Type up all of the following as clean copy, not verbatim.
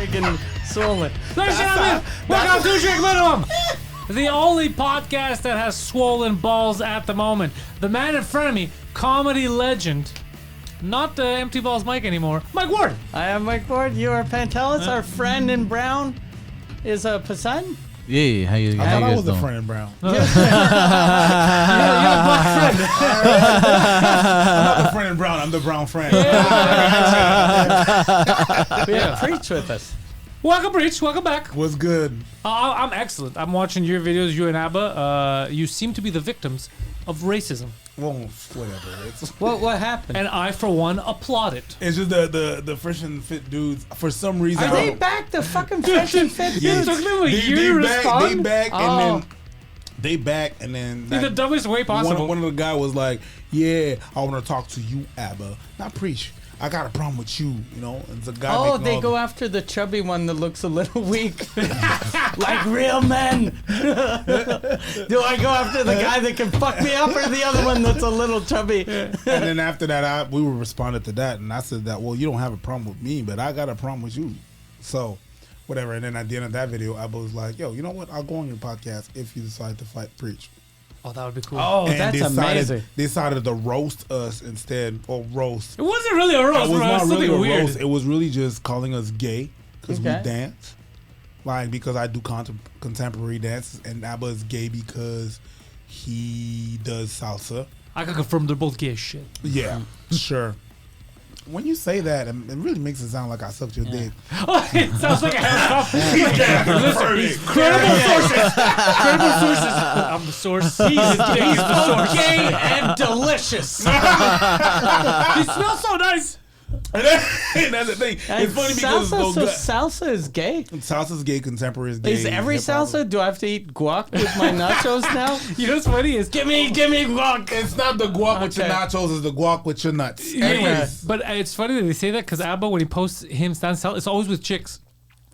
freaking swollen. Ladies and gentlemen, welcome to Drink Minimum, the only podcast that has swollen balls at the moment. The man in front of me, comedy legend, not the empty balls Mike anymore, Mike Ward. I am Mike Ward. You are Pantelis. Our friend in brown is Poseidon. Yeah, how you I thought I was doing? a friend in brown. You're a black friend. I'm not the friend in brown. I'm the brown friend. Yeah, preach with us. Welcome, Breach. Welcome back. What's good? I'm excellent. I'm watching your videos, you and Abba. You seem to be the victims of racism. Well, whatever. What happened? And I, for one, applaud it. It's just the Fresh and Fit dudes. For some reason, Are they back? The fucking Fresh and Fit It dudes? took them a year to respond. They back, and then In the dumbest way possible. One of the guy was like, "Yeah, I want to talk to you, Abba, not preach. I got a problem with you, you know." And it's a guy. Oh, they go after the chubby one that looks a little weak. Like real men. Do I go after the guy that can fuck me up or the other one that's a little chubby? And then after that, we responded to that, and I said that, well, you don't have a problem with me, but I got a problem with you. So, whatever. And then at the end of that video, I was like, yo, you know what? I'll go on your podcast if you decide to fight Preach. Oh, that would be cool. Oh, And that's amazing. They decided to roast us instead, or roast. It wasn't really a roast, It was bro. not It's really a something weird. roast. It was really just calling us gay because Okay. we dance. Like, because I do contemporary dances, and Abba is gay because he does salsa. I can confirm they're both gay as shit. Yeah, sure. When you say that, it really makes it sound like I sucked your dick. It sounds like a house. Credible sources. Credible sources. I'm the source. He's the source. Gay and delicious. He smells so nice. And that's the thing. It's funny because salsa is gay. Salsa's gay, contemporary is gay. Is every hip-hop. salsa? Do I have to eat guac with my nachos now? You know what's funny is Give me guac. It's not the guac with your Okay. nachos, it's the guac with your nuts. yeah, Anyways. but it's funny that they say that because Abba, when he posts him stand it's always with chicks.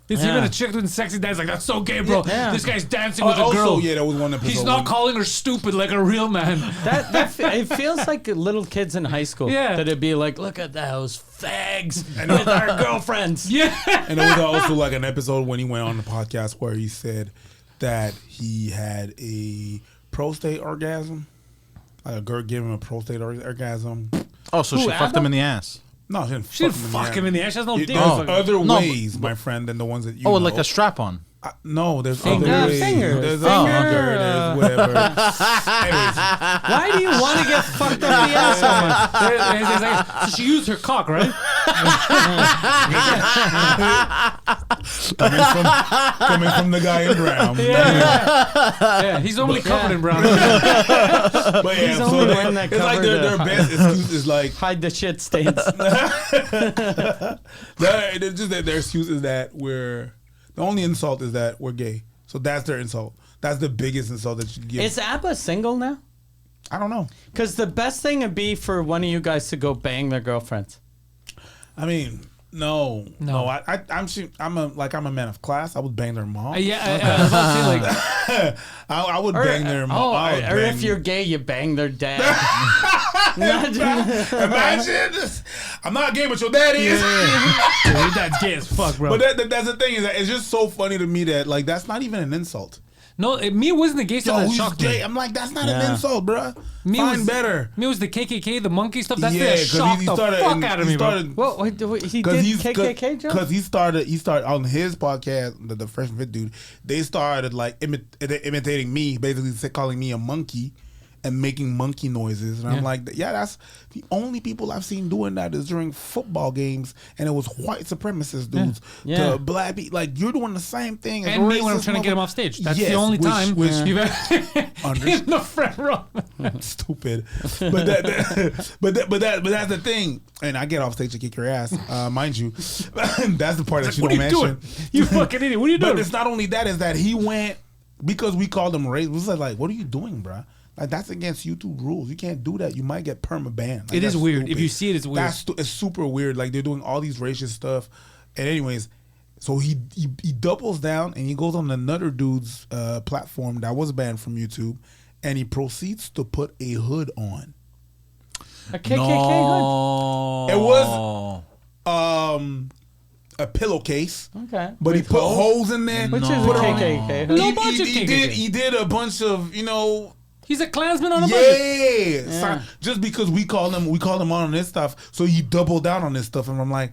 It's even a chick doing sexy dance like that's so gay, bro. Yeah. This guy's dancing with a Also, girl. yeah, that was one episode. He's not calling her stupid like a real man. It feels like little kids in high school. Yeah. That it'd be like, look at those fags with our girlfriends. Yeah. And there was also like an episode when he went on the podcast where he said that he had a prostate orgasm. Like a girl gave him a prostate orgasm. Oh, so she fucked him in the ass. No, She didn't fuck him in the ass. She has no dick. There's other ways, my friend, than the ones that you know. Oh, like a strap-on. No, there's Finger. other ways. Finger. There's Finger. there's whatever. Anyways, Why do you want to get fucked up the ass so much? So she used her cock, right? coming from the guy in brown. Yeah, he's normally covered in brown. But yeah, He's so only wearing that it's like cover their to- best excuse is like Hide the shit stains. it's just that their excuse is that the only insult is that we're gay. So that's their insult. That's the biggest insult that you can give. Is Abba single now? I don't know. Because the best thing would be for one of you guys to go bang their girlfriends. I mean, no. I'm a man of class. I would bang their mom. I was about to say, like, I would bang their mom. Or if you're gay, you bang their dad. Imagine this. I'm not gay, but your dad is. your dad's gay as fuck, bro. But that's the thing is that it's just so funny to me that like that's not even an insult. No, me it wasn't the gay stuff Yo, that he's shocked gay. me. I'm like, that's not an insult, bro. Me Find was, better. Me was the KKK, the monkey stuff. That's Yeah, the shocked the fuck out of me, bro. What? He did KKK joke? Because he started on his podcast, the Fresh and Fit dude. They started like imitating me, basically calling me a monkey and making monkey noises. And I'm like, yeah, that's the only people I've seen doing that is during football games, and it was white supremacist dudes to black people. Like, you're doing the same thing. As And me when I'm trying to get him off stage. That's the only time you've ever in the front row. Stupid. But that's the thing. And I get off stage to kick your ass, mind you. That's the part that you don't mention. Doing? You fucking idiot. What are you doing? But it's not only that, is that he went, because we called him racist, it was like, what are you doing, bro? Like, that's against YouTube rules. You can't do that. You might get perma-banned. Like, it is weird. Stupid. If you see it, it's weird. It's super weird. Like, they're doing all these racist stuff. And anyways, so he doubles down and he goes on another dude's platform that was banned from YouTube, and he proceeds to put a hood on. A KKK hood? It was a pillowcase. Okay. But he With put holes? holes in there. Which is No. a KKK. No budget KKK. He did a bunch of, He's a Klansman on a budget. yeah. Just because we called him on this stuff, so he doubled down on this stuff, and I'm like,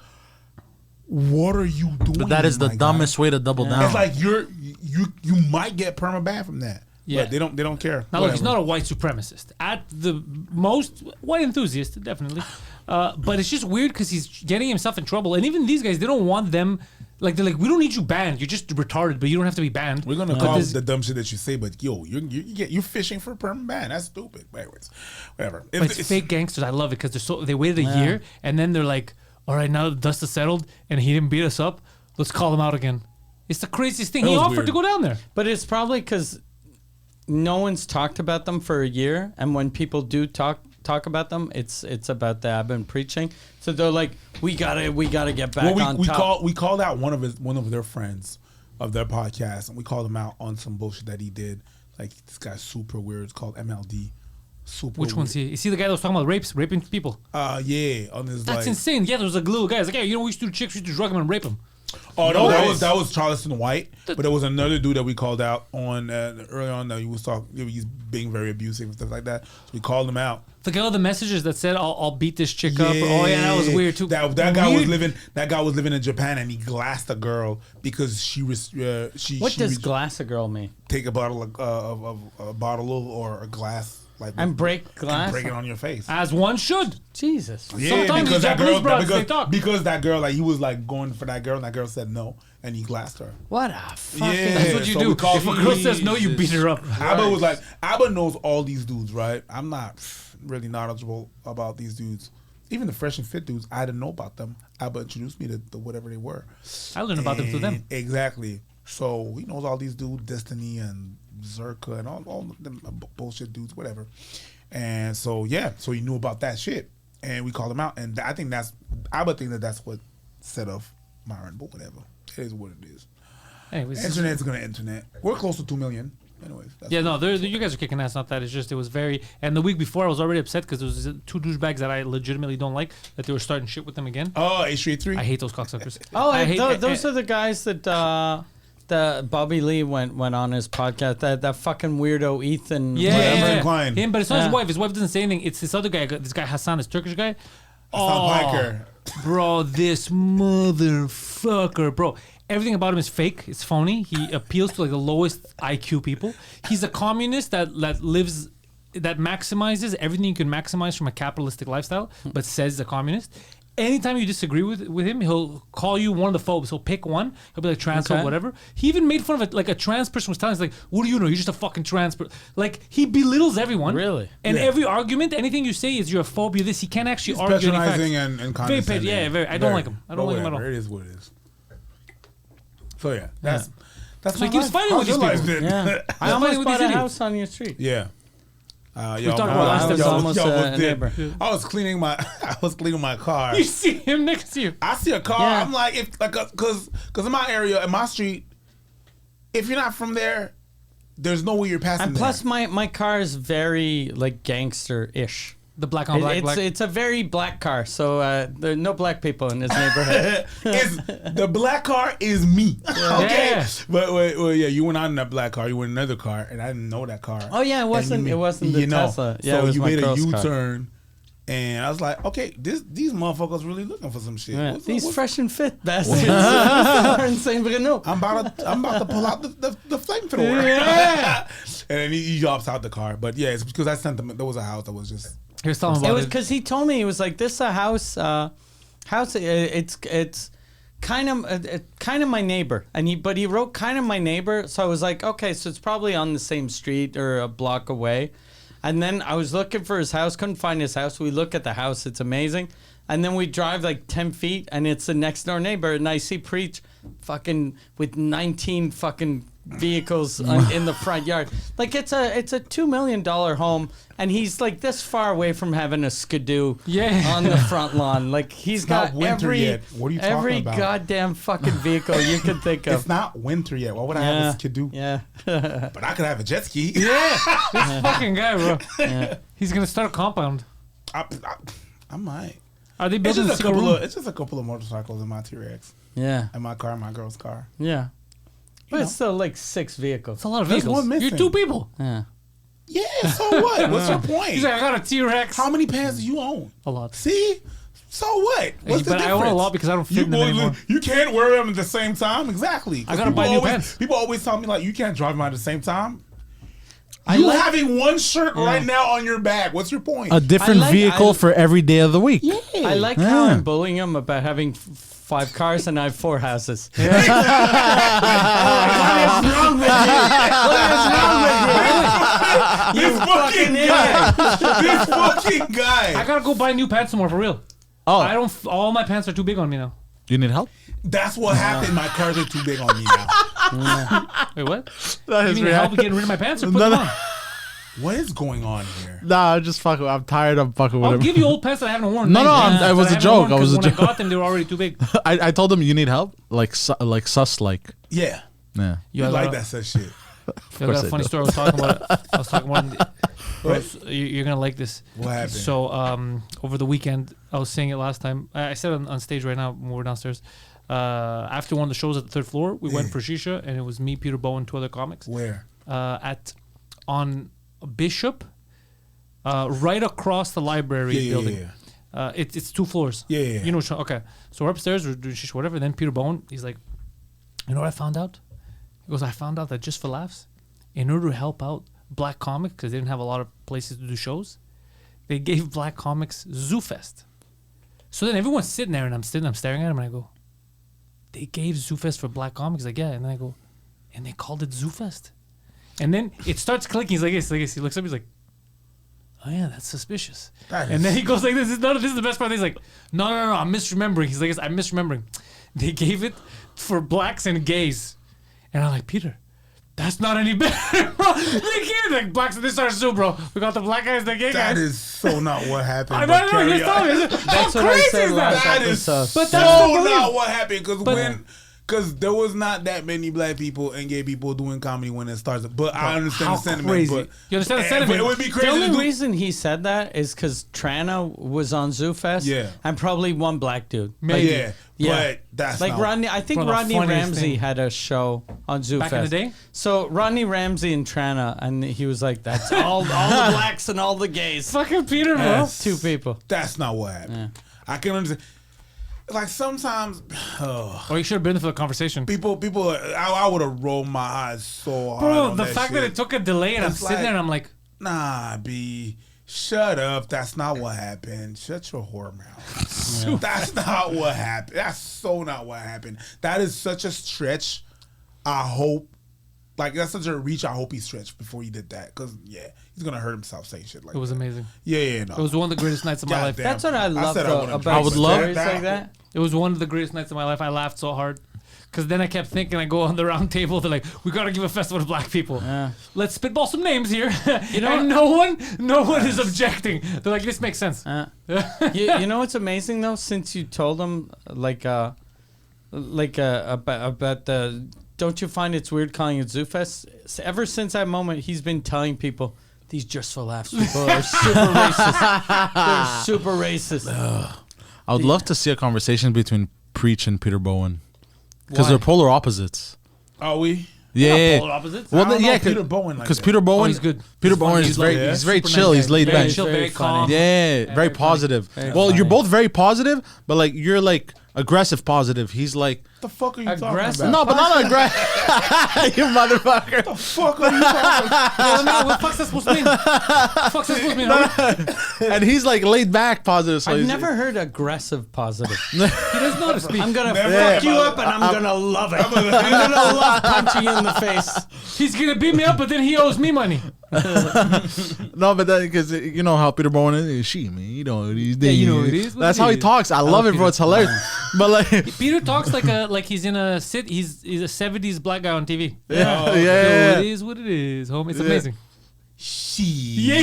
what are you doing? But that is the my guy? dumbest way to double down. It's like you might get perma-ban from that. Yeah. But they don't care. Now look, he's Whatever. not a white supremacist. At the most, white enthusiast, definitely. But it's just weird because he's getting himself in trouble. And even these guys, they don't want them. Like, they're like, we don't need you banned. You're just retarded, but you don't have to be banned. We're gonna But call this- the dumb shit that you say, but yo, you're fishing for perma-ban. That's stupid. Anyways, whatever. But it's fake gangsters. I love it because they waited a year and then they're like, all right, now the dust is settled and he didn't beat us up. Let's call him out again. It's the craziest thing. That He was offered weird. to go down there. But it's probably because no one's talked about them for a year, and when people do talk about them, it's about the I've been preaching. So they're like, we gotta get back on top. We called out one of their friends of their podcast, and we called him out on some bullshit that he did. Like, this guy's super weird. It's called MLD. Super. Which one's he? You see the guy that was talking about raping people? Yeah, on his That's like. insane. Yeah, there was a little guy. He's like, yeah, we used to do chicks, we used to drug him and rape him. Oh no, Nice. that was Charleston White, but there was another dude that we called out on early on that he was talking. He's being very abusive and stuff like that. So we called him out. The guy with the messages that said, I'll beat this chick up. Oh yeah, that was weird too. That guy was Weird. living in Japan, and he glassed a girl because she was What does glass a girl mean? take a bottle of a bottle or a glass like And break glass? and break it on your face. As one should. Jesus. Sometimes these Japanese broads, they talk. because that girl, like, he was like going for that girl, and that girl said no, and he glassed her. What a fucking... Yeah. That's what you so do. we call- If a girl says no, you beat her up. Abba was like, Abba knows all these dudes, right? I'm not really knowledgeable about these dudes. Even the Fresh and Fit dudes, I didn't know about them. Abba introduced me to whatever they were. I learned about them through them. Exactly. So he knows all these dudes, Destiny and Zerka and all them bullshit dudes, whatever. And so, yeah, so he knew about that shit. And we called him out. And I would think that's what set off Myron, but whatever. It is what it is. Anyways, Internet's going to internet. We're close to 2 million. Anyways. That's yeah, no, you guys are kicking ass. Not that. It's just it was very. And the week before, I was already upset because there was two douchebags that I legitimately don't like that they were starting shit with them again. Oh, H33? I hate those cocksuckers. Oh, I hate those are the guys that Bobby Lee went on his podcast. That fucking weirdo Ethan. Yeah, whatever. yeah, yeah. Klein. Him, but it's not Yeah. his wife. His wife doesn't say anything. It's this other guy. This guy Hasan, this Turkish guy. Hasan Piker. Bro, this motherfucker, bro. Everything about him is fake. It's phony. He appeals to like the lowest IQ people. He's a communist that maximizes everything you can maximize from a capitalistic lifestyle, but says he's a communist. Anytime you disagree with him, he'll call you one of the phobes. He'll pick one. He'll be like transphobe, Okay. whatever. He even made fun of it. Like a trans person was telling us, like, "What do you know? You're just a fucking trans person." Like he belittles everyone. Really? And Yeah. every argument, anything you say is you're a phobia. This he can't actually He's argue any facts. patronizing and Very condescending. yeah, very. I don't like him. I don't like him at all. It is what it is. So yeah, that's So he my keeps life. fighting How's with your these life people. been? Yeah. I fighting almost with bought these a idiots. house on your street. Yeah. We talked about last episode. Almost a neighbor. I was cleaning my car. You see him next to you. I see a car. Yeah. I'm like, because in my area, in my street, if you're not from there, there's no way you're passing. And plus, my car is very like gangster-ish. The black on black, black. It's a very black car, so there are no black people in this neighborhood. The black car is me. Okay, Yeah. but yeah, you went out in that black car. You went in another car, and I didn't know that car. Oh, yeah, it wasn't- it wasn't the Tesla. Yeah, so it was you my made a girl's car. U-turn, and I was like, okay, these motherfuckers really looking for some shit. Yeah, What's- these what's- Fresh and Fit bastards are in Saint Bruno. I'm about to pull out the flamethrower. Yeah. And then he drops out the car. But yeah, it's because I sent them. There was a house that was just. He was telling It about was it. because he told me, he was like, this a house. It's kind of my neighbor, and he wrote kind of my neighbor. So I was like, okay, so it's probably on the same street or a block away. And then I was looking for his house, couldn't find his house. We look at the house, it's amazing. And then we drive like 10 feet, and it's the next door neighbor, and I see Preach fucking with 19 fucking vehicles in the front yard. Like it's a $2 million home, and he's like this far away from having a skidoo on the front lawn. Like he's got not winter every yet. What are you talking every about? goddamn fucking vehicle you can think of. It's not winter yet. Why would I have a skidoo? Yeah. But I could have a jet ski. Yeah, this fucking guy, bro. He's gonna start a compound. I might. Are they It's building just a single room? it's just a couple of motorcycles in my T-Rex. Yeah. And my car, my girl's car. Yeah. But know. it's still like 6 vehicles. It's a lot of There's vehicles. one missing. You're 2 people. Yeah. Yeah, so what? What's your point? He's like, I got a T-Rex. How many pants do you own? A lot. See? So what? What's the But difference? I own a lot because I don't fit in them anymore. You can't wear them at the same time. Exactly. I gotta buy new pants. People always tell me like, you can't drive them at the same time. I You like- having one shirt right now on your back. What's your point? A different I like- vehicle I- for every day of the week. yeah. I like how Yeah. I'm bullying him about having 5 cars and I have 4 houses. What is wrong with you? What is wrong with you? This fucking guy. This fucking guy. I gotta go buy new pants somewhere for real. Oh, I don't. All my pants are too big on me now. you need help? That's what happened. My cars are too big on me now. Wait, what? That You mean help me getting rid of my pants or put No, them no. on? What is going on here? Nah, I'm just fucking. I'm tired of fucking with I'll him. give you old pants that I haven't worn. No, no, Nice pants it was that a I haven't joke. worn I was 'cause a when joke. I got them, they were already too big. I told him you need help, like sus like. Yeah. Yeah. You like that such shit. I got a I funny do. story. I was talking about it. I was talking about it. Bro, you're gonna like this. What happened? So over the weekend, I was saying it last time. I said it on stage right now when we're downstairs. After one of the shows at the 3rd floor, we went for shisha, and it was me, Peter Bowen, 2 other comics. Where? On Bishop, right across the library building. It's 2 floors. Yeah. You know, okay. So we're upstairs, we're doing shisha, whatever. Then Peter Bowen, he's like, you know what I found out? He goes, I found out that just for laughs, in order to help out black comics, because they didn't have a lot of places to do shows, they gave black comics Zoo Fest. So then everyone's sitting there, and I'm staring at him, and I go, they gave Zoo Fest for black comics? Like, yeah. And then I go, and they called it Zoo Fest. And then it starts clicking. He's like this, He looks up, he's like, oh yeah, that's suspicious. And then he goes like this. This is the best part. He's like, no, I'm misremembering. He's like, I'm misremembering. They gave it for blacks and gays. And I'm like, Peter, that's not any better, bro. They gave it like blacks and this are Zoo, bro. We got the black guys, the gay guys. That is so not what happened. I but know, carry you're telling on. me. That's How what I crazy said is last that? That is episode. But so that's the belief. not what happened. Because But- because there was not that many black people and gay people doing comedy when it starts. But I understand How the sentiment. crazy. But You understand the but sentiment? it would be crazy The to only do. reason he said that is because Trana was on Zoo Fest. Yeah. And probably one black dude. Maybe. Yeah, but that's like not, Rodney. I think Bro, the Rodney funniest Ramsey thing. had a show on Zoo Back in Fest. the day? So Rodney Ramsey and Trana, and he was like, "That's all the blacks and all the gays." Fucking Peter, bro. Yes. 2 people. That's not what happened. I can understand. Like sometimes, Oh, you should have been for the conversation. people, I would have rolled my eyes so hard. Bro, on the that fact shit. that it took a delay and I'm It's sitting like- there and I'm like, Nah, B. Shut up. That's not what happened. Shut your whore mouth. That's not what happened. That's so not what happened. That is such a stretch. I hope. Like, that's such a reach. I hope he stretched before he did that. Because, yeah, he's going to hurt himself saying shit like it was that. amazing. Yeah, no. It was one of the greatest nights of my life. Goddamn. That's what I love said I though, wouldn't about drink, but stories that- like that. It was one of the greatest nights of my life. I laughed so hard. Because then I kept thinking, I go on the round table, they're like, we got to give a festival to black people. Yeah. Let's spitball some names here. You know and no one is objecting. They're like, this makes sense. You know what's amazing though? Since you told him about the, don't you find it's weird calling it Zoo Fest? Ever since that moment, he's been telling people these just for laughs people are super racist. They're super racist. I would love to see a conversation between Preach and Peter Bowen because Why? they're polar opposites. Are we? Yeah. Polar opposites? Well, I don't know yeah, Peter Bowen like because that. Peter Bowen, he's good. Peter He's Bowen funny. is He's very, like- he's very Super chill. nice He's guy. laid Very back. chill, very calm. Yeah, very very positive. funny. Well, Very you're funny. both very positive, but like you're like aggressive positive. He's like, What the fuck are you Aggressive? talking about? no, but not aggressive. You motherfucker. What the fuck are you talking about? Well, no, what the fuck's that supposed to mean? Fuck's that supposed to mean? Homie? And he's like laid back positive. So I've he's- never heard aggressive positive. He doesn't know how to speak. I'm gonna Never. fuck you up and I'm gonna love it. I'm gonna love punching you in the face. He's going to beat me up, but then he owes me money. No, but because you know how Peter Bowen is. She, man, you know what he's doing. you know what it is, what That's it how he is. talks. I love it, bro. It's hilarious. But like, Peter talks like he's in a he's a 70s black guy on TV. yeah, So yeah. it is what it is, homie. It's amazing. She. Yeah.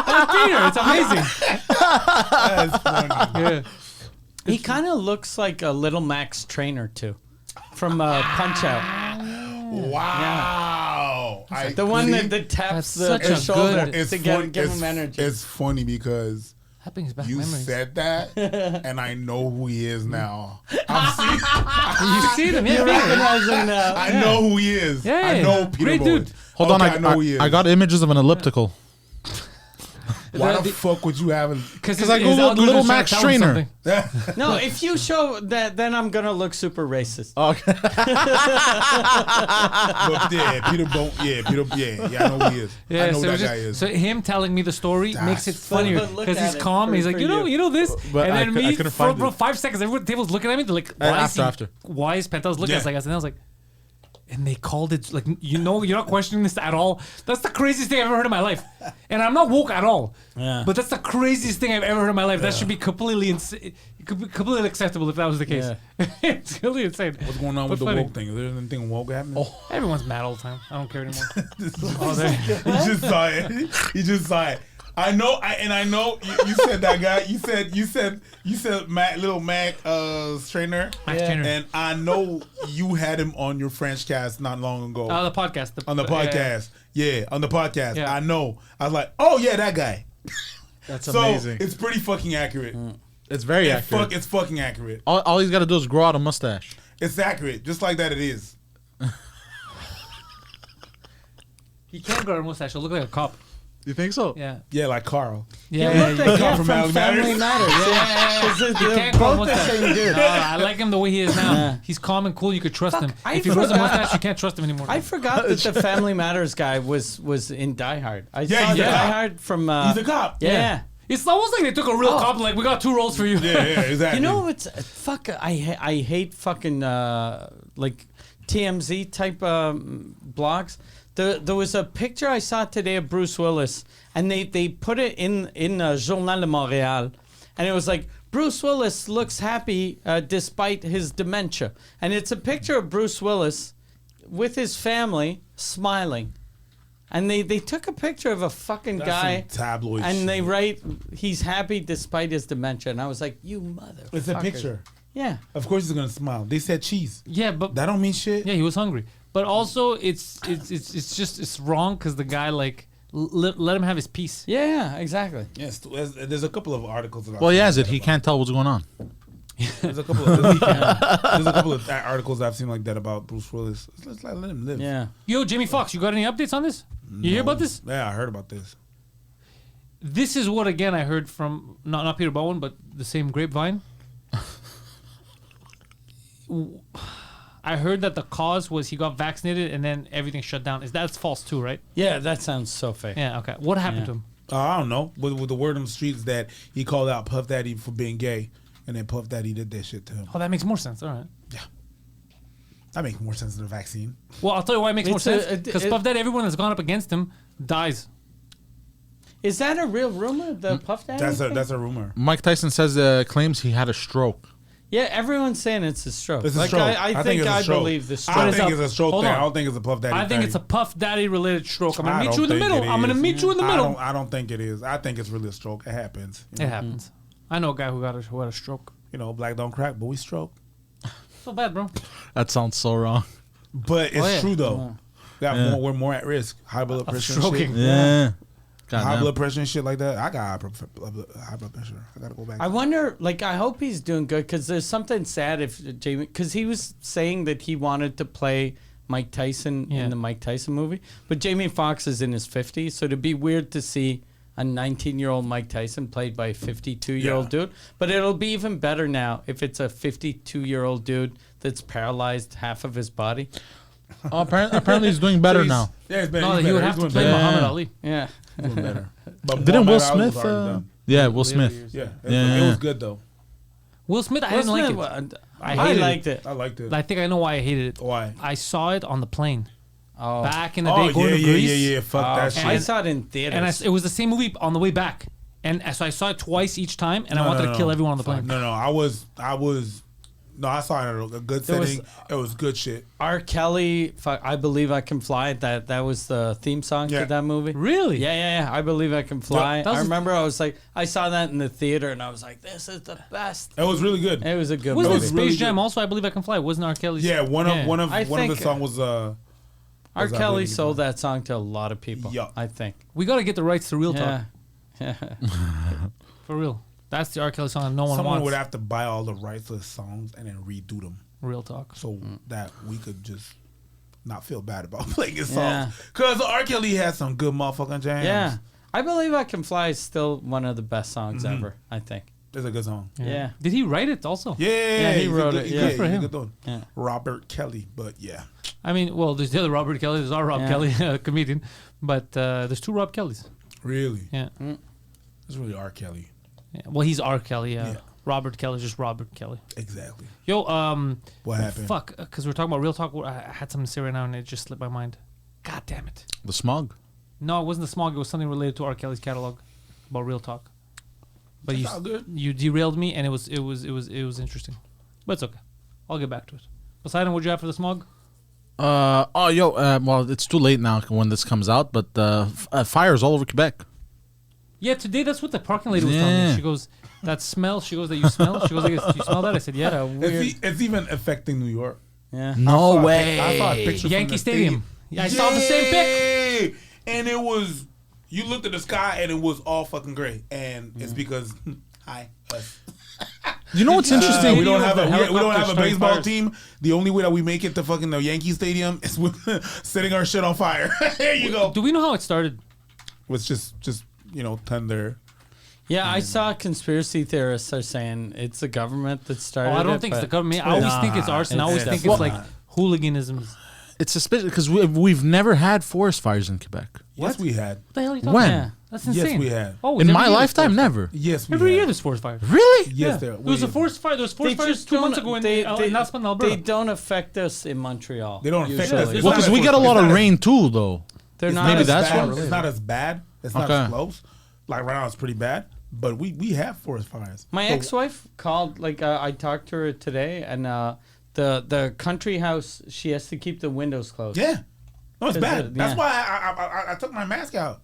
That's Peter. It's amazing. That's funny. Yeah. He kind of looks like a Little Max Trainer too, from Punch Out. Wow. The one that taps That's such the a shoulder good- It's to funny. give him energy. It's funny because That brings back You memories. said that, and I know who he is now. You see them, yeah. Recognizing I know who he is. Yeah, I know Peter great Bowen. dude. Hold on, I know who he is. I got images of an elliptical. Why the fuck would you have? Because I googled Little Max trainer. No, if you show that, then I'm gonna look super racist. Okay. But yeah, Peter Bowen. Yeah, I know who he is. Yeah, I know so who it's that guy just- is. So him telling me the story makes it But funnier look because at he's it calm. for- He's like, for you know this, But and I then cou- I me couldn't for find it. 5 seconds, everyone was looking at me. They're like, why is after. Why is Pantelis looking at us Yeah. like us? And I was like, and they called it like, you're not questioning this at all. That's the craziest thing I've ever heard in my life, and I'm not woke at all. Yeah. But that's the craziest thing I've ever heard in my life. That should be completely insane. It could be completely acceptable if that was the case. It's really insane. What's going on But with the funny. woke thing? Is there anything woke happening? Everyone's mad all the time. I don't care anymore. He just saw it. He just saw it. I know. I know. You said that guy. You said Mac, little Mac, trainer. Max Trainer. And I know you had him on your French cast not long ago. The podcast. On the podcast. Yeah, on the podcast. Yeah. I know. I was like, oh yeah, that guy. That's So amazing. it's pretty fucking accurate. It's very accurate. It's fucking accurate. All he's got to do is grow out a mustache. It's accurate. Just like that it is. He can't grow a mustache. He'll look like a cop. You think so? Yeah. Yeah, like Carl. Yeah. You look like From from Family Family Matters. Matters. Yeah. Because He they're can't grow a both the mustache. same dude. No, I like him the way he is now. Yeah. He's calm and cool. You could trust him. I If he grows a forgot- mustache, you can't trust him anymore. I forgot that the Family Matters guy was in Die Hard. I Yeah, saw he's a Die cop. Hard from. He's a cop. Yeah. It's almost like they took a real Oh. cop. Like we got 2 roles for you. Yeah, exactly. You know what's fuck? I hate fucking like TMZ type blogs. There was a picture I saw today of Bruce Willis, and they put it in Journal de Montréal, and it was like Bruce Willis looks happy despite his dementia, and it's a picture of Bruce Willis with his family smiling. And they took a picture of a fucking That's guy, some tabloid and shit. they write he's happy despite his dementia, and I was like, you mother. It's a picture. Yeah. Of course he's gonna smile. They said cheese. Yeah, but That don't mean shit. yeah, he was hungry. But also, it's just wrong because the guy like let him have his peace. Yeah, exactly. Yes, there's a couple of articles. About Well, he has it. He can't tell what's going on. There's a couple of articles I've seen like that about Bruce Willis. Let's let him live. Yeah. Yo, Jamie Foxx, you got any updates on this? You hear about this? Yeah, I heard about this. This is what again I heard from not Peter Bowen, but the same grapevine. I heard that the cause was he got vaccinated and then everything shut down. That's false too, right? Yeah, that sounds so fake. Yeah. Okay. What happened Yeah. to him? I don't know. With the word on the streets that he called out Puff Daddy for being gay, and then Puff Daddy did that shit to him. Oh, that makes more sense. All right. That makes more sense than the vaccine. Well, I'll tell you why it makes more It's a- sense. Because it- Puff Daddy, everyone that's gone up against him dies. Is that a real rumor? The Puff Daddy? thing? That's a rumor. Mike Tyson says claims he had a stroke. Yeah, everyone's saying it's a stroke. It's a like stroke. I think it's a I stroke. believe the I stroke. think it's a stroke Hold thing. on. I don't think it's a Puff Daddy I think thing. it's a Puff Daddy related stroke. I'm gonna I meet don't you in the think middle. it I'm gonna is. meet you in the middle. I don't think it is. I think it's really a stroke. It happens. It happens. I know a guy who had a stroke. You know, black don't crack, but we stroke. So bad, bro. That sounds so wrong. But it's yeah. true though. We're more at risk. High blood pressure and stroking. shit. Yeah. High Goddamn. blood pressure and shit like that. I got high blood pressure. I gotta go back. I wonder, like, I hope he's doing good because there's something sad if Jamie, because he was saying that he wanted to play Mike Tyson Yeah. in the Mike Tyson movie, but Jamie Foxx is in his 50s, so it'd be weird to see a 19-year-old Mike Tyson played by a 52-year-old Yeah. dude. But it'll be even better now if it's a 52-year-old dude that's paralyzed half of his body. Oh, apparently he's doing better He's- now. Yeah, he's better. No, he's he better. would He's have to doing play better. Muhammad Ali. Yeah. Doing better. But Didn't Will Muhammad Ali was Smith? already done. Yeah, Will Smith. Yeah, Yeah. it was good though. Will Smith, I didn't like it. I I hated liked it. I liked it. I think I know why I hated it. Why? I saw it on the plane Oh. back in the day going to yeah, Greece. yeah. Fuck that shit. I saw it in theaters. And it was the same movie on the way back. And so I saw it twice each time, and I wanted to kill everyone on the plane. No, I saw it at a good There was- setting. It was good shit. R. Kelly, I Believe I Can Fly. That was the theme song Yeah. to that movie. Really? Yeah. I Believe I Can Fly. that was- I remember I was like, I saw that in the theater and I was like, this is the best. It was really good. It was a good Wasn't movie. it really Space good. Jam also? I Believe I Can Fly. Wasn't R. Kelly's? Yeah, one of I the think- songs was R. was I Kelly Believe sold You Can that song to a lot of people. Yeah. I think. We got to get the rights to Real Talk. Yeah. For real. That's the R. Kelly song that no one Someone wants. would have to buy all the rights to the songs and then redo them. Real talk. So that we could just not feel bad about playing his Yeah. songs. Because R. Kelly has some good motherfucking jams. Yeah. I Believe I Can Fly is still one of the best songs ever, I think. It's a good song. Yeah. Did he write it also? Yeah, he he's a wrote good- it, he's yeah. a Good for him. good one. Yeah. Robert Kelly, but yeah. I mean, well, there's the other Robert Kelly. There's our Rob Yeah. Kelly, comedian. But there's 2 Rob Kellys. Really? Yeah. It's really R. Kelly. Yeah. Well, he's R. Kelly. Yeah. Robert Kelly is just Robert Kelly. Exactly. Yo, What happened? fuck, because we're talking about Real Talk. I had something to say right now and it just slipped my mind. God damn it. The smog. No, it wasn't the smog. It was something related to R. Kelly's catalog about Real Talk. But That's all good. you derailed me, and it was interesting. But it's okay. I'll get back to it. Poseidon, what'd you have for the smog? Well, it's too late now when this comes out, but fires all over Quebec. Yeah, today that's what the parking lady was telling me. Yeah. She goes, that smell. She goes, that you smell. She goes, do you smell that? I said, yeah. Weird. It's even affecting New York. Yeah. No I way. saw a picture from Yankee the Stadium. Yeah, I saw the same pic. pic. And it was, you looked at the sky and it was all fucking gray. And it's because, hi, us. You know what's interesting? We don't have a Helicopter we don't have a starting baseball fires. team. The only way that we make it to fucking the Yankee Stadium is with setting our shit on fire. There you go. Do we know how it started? It's just thunder. Yeah, I saw conspiracy theorists are saying it's the government that started I don't it, think it's the but- government. I always think it's arson. I always think it's like hooliganism. It's suspicious because we've never had forest fires in Quebec. Yes, we had. What the hell are you talking When? about? Yeah. That's Yes, insane. we had. Oh, In every my year there's lifetime, forest never. Yes, we Every had. year there's forest fires. Really? Yes, There was a forest fire. There was forest fires 2 months ago in Alberta. They don't affect us in Montreal. They don't affect usually. us. It's Well, not because as we get a forest- lot it's of not as- rain too, though. They're It's not maybe as that's bad. what- It's not as bad. It's not Okay. as close. Like right now, it's pretty bad. But we have forest fires. My So- ex-wife called. I talked to her today, and the country house, she has to keep the windows closed. Yeah. No, it's 'Cause bad. That's yeah. why I took my mask out.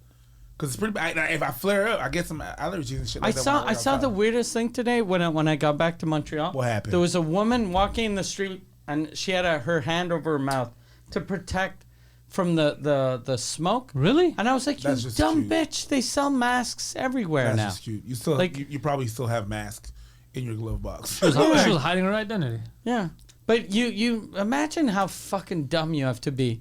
Because it's pretty bad. If I flare up, I get some allergies and shit I like that. saw when I work saw the outside. weirdest thing today when I got back to Montreal. What happened? There was a woman walking in the street, and she had her hand over her mouth to protect from the smoke. Really? And I was like, you That's just dumb cute. bitch! They sell masks everywhere That's now. just cute. You still Like- you probably still have masks in your glove box. She was hiding her identity. Yeah, but you imagine how fucking dumb you have to be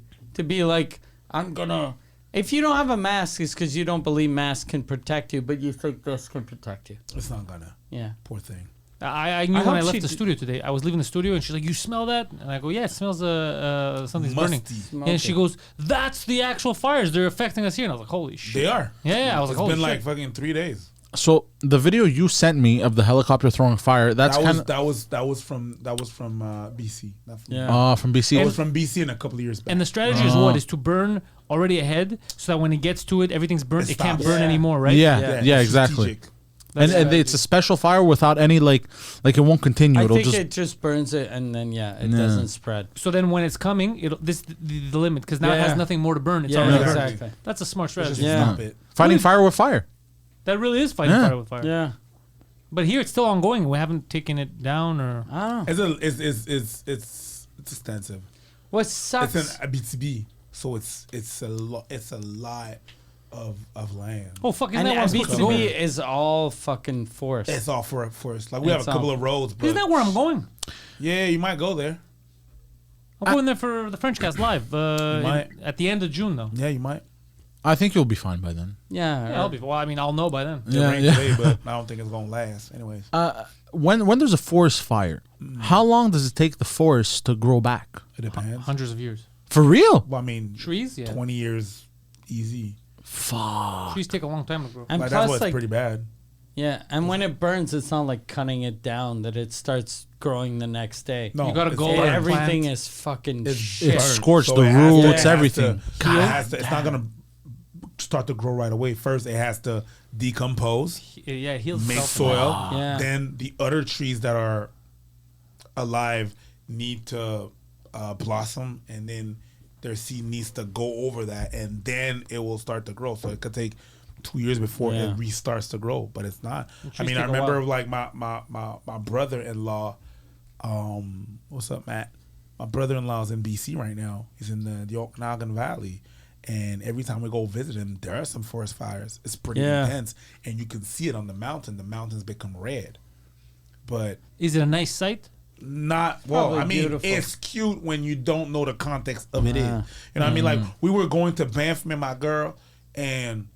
like, I'm gonna. If you don't have a mask, it's because you don't believe masks can protect you, but you think this can protect you. It's not gonna. Yeah. Poor thing. I knew I when I hope left she the d- studio today. I was leaving the studio and she's like, "You smell that?" And I go, "Yeah, it smells something's burning." Musty. And she goes, "That's the actual fires. They're affecting us here." And I was like, "Holy shit!" They are. Yeah, I was like, It's "Holy been shit!" like fucking 3 days. So the video you sent me of the helicopter throwing fire, that's That kind was of that was from BC. Not from, Yeah. from BC. That was from BC in a couple of years back. And the strategy is what? Is to burn already ahead, so that when it gets to it, everything's burnt. It can't stops. burn Yeah. anymore, right? Yeah, it's exactly. strategic. And it's a special fire without any like it won't continue. I It'll think just it just burns it, and then it Yeah. doesn't spread. So then when it's coming, this the limit because now it Yeah. has nothing more to burn. It's Yeah, already exactly. burned. exactly. That's a smart Just strategy. Yeah. stop it. fighting fire with fire. That really is fighting Yeah. fire with fire. Yeah, But here it's still ongoing. We haven't taken it down or. I don't know. It's extensive. What It's sucks? an BTB, so it's a lot of land. Oh fuck! Isn't And that where I'm supposed to go? BTB is all fucking forest. It's all for us. Like we have It's a couple all- of roads, but Isn't that where I'm going? yeah, you might go there. I'm going there for the French Cast live might. at the end of June though. Yeah, you might. I think you'll be fine by then. Yeah, Yeah, I'll be. Well, I mean, I'll know by then. It Yeah, rained yeah. today, but I don't think it's gonna last. Anyways, When there's a forest fire, how long does it take the forest to grow back? it depends. Hundreds of years. For real? Well, I mean, Trees, yeah. 20 years easy. Fuck. Trees take a long time to grow. and Like that's plus, what's like, pretty bad. yeah, and when it burns, it's not like cutting it down that it starts growing the next day. No, You gotta it's go burnt. there and Everything plant. is fucking It's shit. It's burnt. scorched, So the it has to- roots, it has everything. to- it has to- it's not gonna start to grow right away. First, it has to decompose, Yeah, it heals make itself. soil. Yeah. Then the other trees that are alive need to blossom, and then their seed needs to go over that, and then it will start to grow. So it could take 2 years before Yeah. it restarts to grow, but it's not. trees I mean, take I a remember while. like my brother-in-law. What's up, Matt? My brother-in-law's in BC right now. He's in the Okanagan Valley, And every time we go visit him, there are some forest fires. It's pretty Yeah. intense, and you can see it on the mountain. The mountains become red, but Is it a nice sight? not well. Probably I mean, beautiful. it's cute when you don't know the context of it. Is Yeah. you know what I mean? Like we were going to Banff, me and my girl, and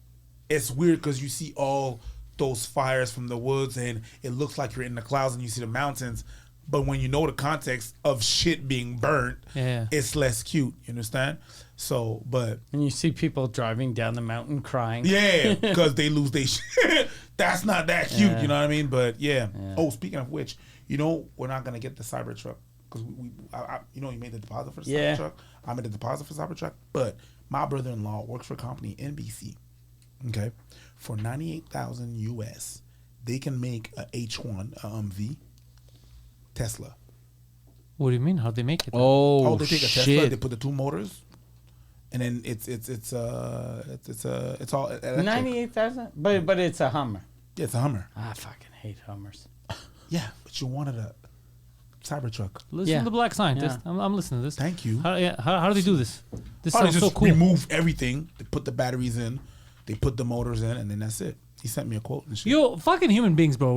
it's weird because you see all those fires from the woods, and it looks like you're in the clouds, and you see the mountains. But when you know the context of shit being burnt, Yeah. it's less cute. You understand? So, but And you see people driving down the mountain crying. yeah, because they lose their shit. That's not that cute. Yeah. You know what I mean? But yeah. Oh, speaking of which, you know we're not gonna get the Cybertruck because you know, you made the deposit for the Yeah. Cybertruck. I made the deposit for Cybertruck, but my brother-in-law works for a company NBC. Okay, for $98,000 US, they can make a H1, a Humvee, Tesla. What do you mean? How'd they make it? Oh, they take a Tesla, shit. they put the two motors, and then it's all electric. 98,000? But it's a Hummer. Yeah, it's a Hummer. I fucking hate Hummers. Yeah, but you wanted a Cybertruck. Listen Yeah. to the Black Scientist. Yeah. I'm listening to this. Thank you. How do they do this? This Probably sounds just so cool. remove everything. They put the batteries in, they put the motors in, and then that's it. He sent me a quote and shit. Yo, fucking human beings, bro.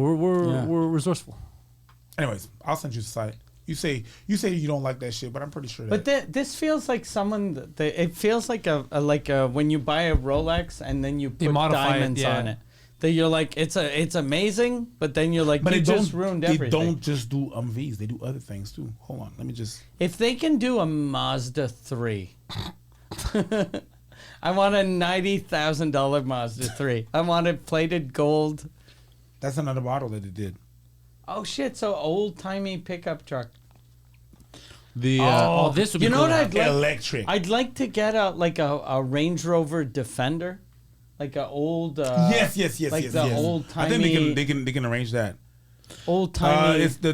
Yeah. We're resourceful. Anyways, I'll send you the site. You say you don't like that shit, but I'm pretty sure that. But this feels like someone. It feels like a when you buy a Rolex and then you put modify it, diamonds yeah. on it. That you're like it's amazing, but then you're like but you they just don't, ruined they everything. don't just do Humvees. They do other things too. Hold on, let me just. If they can do a Mazda 3, I want a $90,000 Mazda 3. I want it plated gold. That's another model that they did. Oh shit! So old timey pickup truck. The Oh, this would be You know cool. what I'd like? Electric. I'd like to get a Range Rover Defender, like a old. yes. like yes, the yes. old I think timey- they can arrange that. Old timey. It's the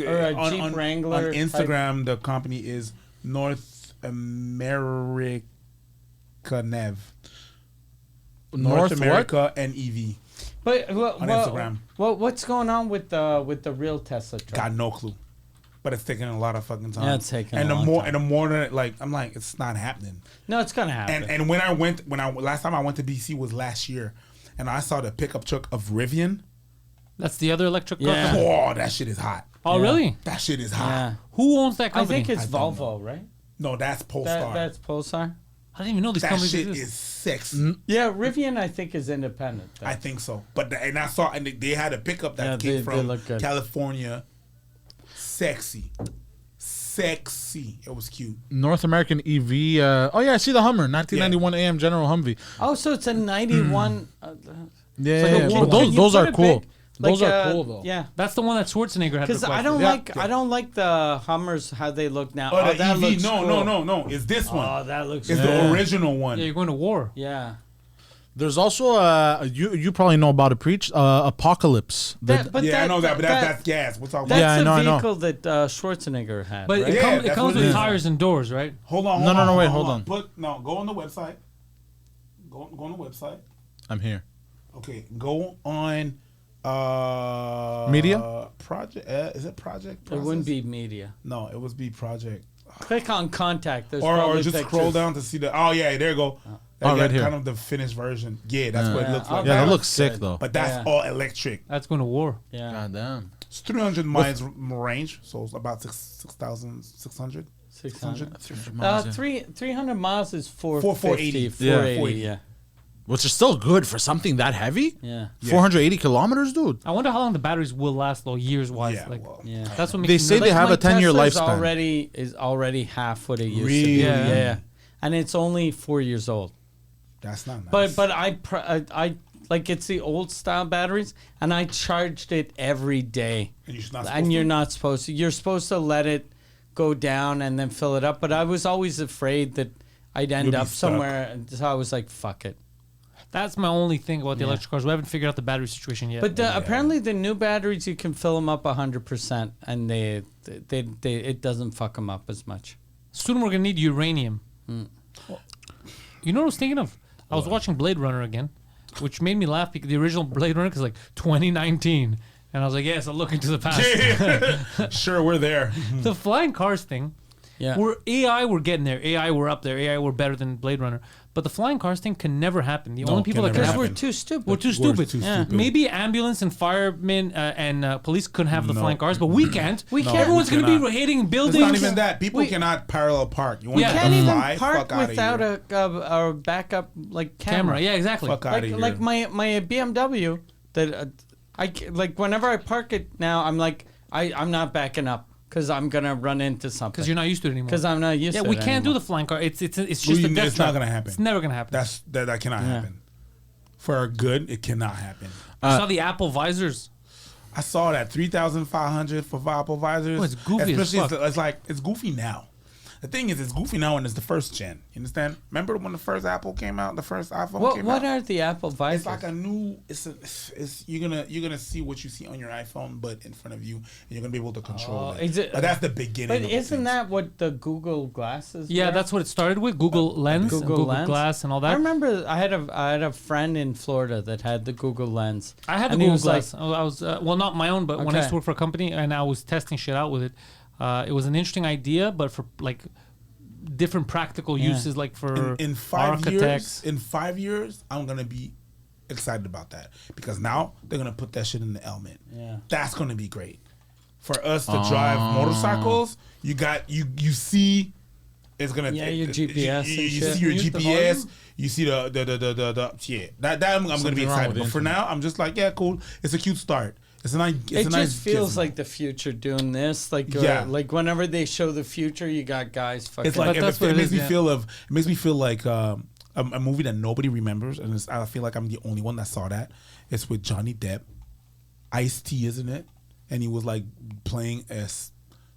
or a on, Jeep on, Wrangler on type. Instagram. The company is North America Nev. North North America and EV. But on Instagram. what's going on with the real Tesla truck? Got no clue. But it's taking a lot of fucking time. Yeah, it's taking and a the long more time. and the more that like I'm like it's not happening. No, it's gonna happen. And when I last time I went to DC was last year, and I saw the pickup truck of Rivian. That's the other electric car. Yeah. company? Oh, that shit is hot. Oh, Yeah. really? That shit is hot. yeah, Who owns that I company? think it's I don't Volvo, right? No, that's Polestar. That's Pulsar. I didn't even know these that companies shit exist. is sexy. Yeah, Rivian I think is independent. though. I think so. But and I saw and they had a pickup that Yeah, came they from look good. California. Sexy. It was cute. North American EV. Oh yeah, I see the Hummer, 1991 AM General Humvee. Oh, so it's a 91. Yeah, like a yeah, King- but can those you those put are it cool. big? Those Like, are cool though. Yeah. That's the one that Schwarzenegger had Because I requested. don't Yeah. like Yeah. I don't like the Hummers how they look now. Oh, the that EV. looks No, cool. no. It's this one. Oh, that looks It's cool. the original one. Yeah, you're going to war. Yeah. There's also you probably know about it. Preach Apocalypse. I know that, but that's gas. We're talking That's Yeah, I the know, I know. vehicle that Schwarzenegger had. But right? it, Yeah, it that's comes what it with is. tires and doors, right? Hold on. Wait, hold on. on. Go on the website. Go on the website. I'm here. Okay, go on. Media? Project. Is it project? It Process? wouldn't be media. No, it would be project. Click on contact. There's Or probably just pictures. scroll down to see the. Oh yeah, there you go. Oh, They right got here. kind of the finished version. Yeah, that's what it looks Oh, like. Yeah, that that looks looks sick good. though. But that's Yeah. all electric. That's going to war. Yeah. God damn. It's 300 miles range, so it's about 6,600. 600. 300 miles is 480. 450. Yeah. 480. Yeah. Which is still good for something that heavy. Yeah. 480 kilometers, dude. I wonder how long the batteries will last, though, years-wise. Yeah, like, well, Yeah. that's what makes They me say nervous. they have my a 10-year Tesla's lifespan. is already half what it used to Really? be. Yeah. Yeah. And it's only 4 years old. That's not nice. But I like it's the old style batteries, and I charged it every day. And you're not supposed And you're to? not supposed to. You're supposed to let it go down and then fill it up. But I was always afraid that I'd end You'll be up stuck. somewhere, and so I was like, "Fuck it." That's my only thing about the Yeah. electric cars. We haven't figured out the battery situation yet. But apparently, the new batteries you can fill them up 100%, and they it doesn't fuck them up as much. soon we're going to need uranium. You know what I was thinking of? I was watching Blade Runner again, which made me laugh because the original Blade Runner is like 2019. And I was like, yes, I'll look into the past. Sure, we're there. The flying cars thing Yeah. We're AI, we're getting there. AI, we're up there. AI, we're better than Blade Runner. But the flying cars thing can never happen. The only people that can never Because happen. we're happen. too stupid. We're too stupid. Yeah. Maybe ambulance and firemen and police couldn't have the flying cars, but we can't. We can't. Everyone's We going to be cannot. hitting It's buildings. not even that. People We- cannot parallel park. You want Yeah. to Can't even fly? park Fuck outta without here. a backup like camera. Yeah, exactly. Fuck out of here. Like my BMW that like whenever I park it now, I'm like I'm not backing up because I'm gonna run into something. Because you're not used to it anymore. Because I'm not used Yeah, to we it can't do anymore. the flying car. It's just a death It's not trap. gonna happen. It's never gonna happen. That cannot happen. For our good, it cannot happen. I saw the Apple visors. I saw that 3,500 for Apple visors. Oh, it's goofy as Especially fuck. it's goofy now. The thing is, it's goofy now and it's the first gen. You understand? Remember when the first Apple came out, the first iPhone came What out? are the Apple visors? It's like a new. It's you're gonna see what you see on your iPhone, but in front of you, and you're gonna be able to control it. is it- But that's the beginning. But of the isn't things. that what the Google glasses? Yeah, were? that's what it started with. Google Lens, and Google Lens. Glass, and all I that. remember I had a friend in Florida that had the Google Lens. I had the And he Google was like- Glass. I was well, not my own, but when I used to Okay. work for a company and I was testing shit out with it, it was an interesting idea, but for like different practical Yeah. uses, like for in 5 architects. years. In 5 years, I'm gonna be excited about that because now they're gonna put that shit in the helmet. Yeah. That's gonna be great for us to drive motorcycles. You see. It's gonna Yeah, your GPS You, and you shit. see your Use the GPS. volume. You see the yeah. That I'm gonna Something be wrong excited. with But the for now, I'm just like, yeah, cool. It's a cute start. It's a nice. It's It a nice just feels gizmo. like the future doing this. Like Yeah. like whenever they show the future, you got guys fucking. It's like But that's what it it makes is, me yeah. it makes me feel like a movie that nobody remembers, and I feel like I'm the only one that saw that. It's with Johnny Depp, Ice-T, isn't it? And he was like playing a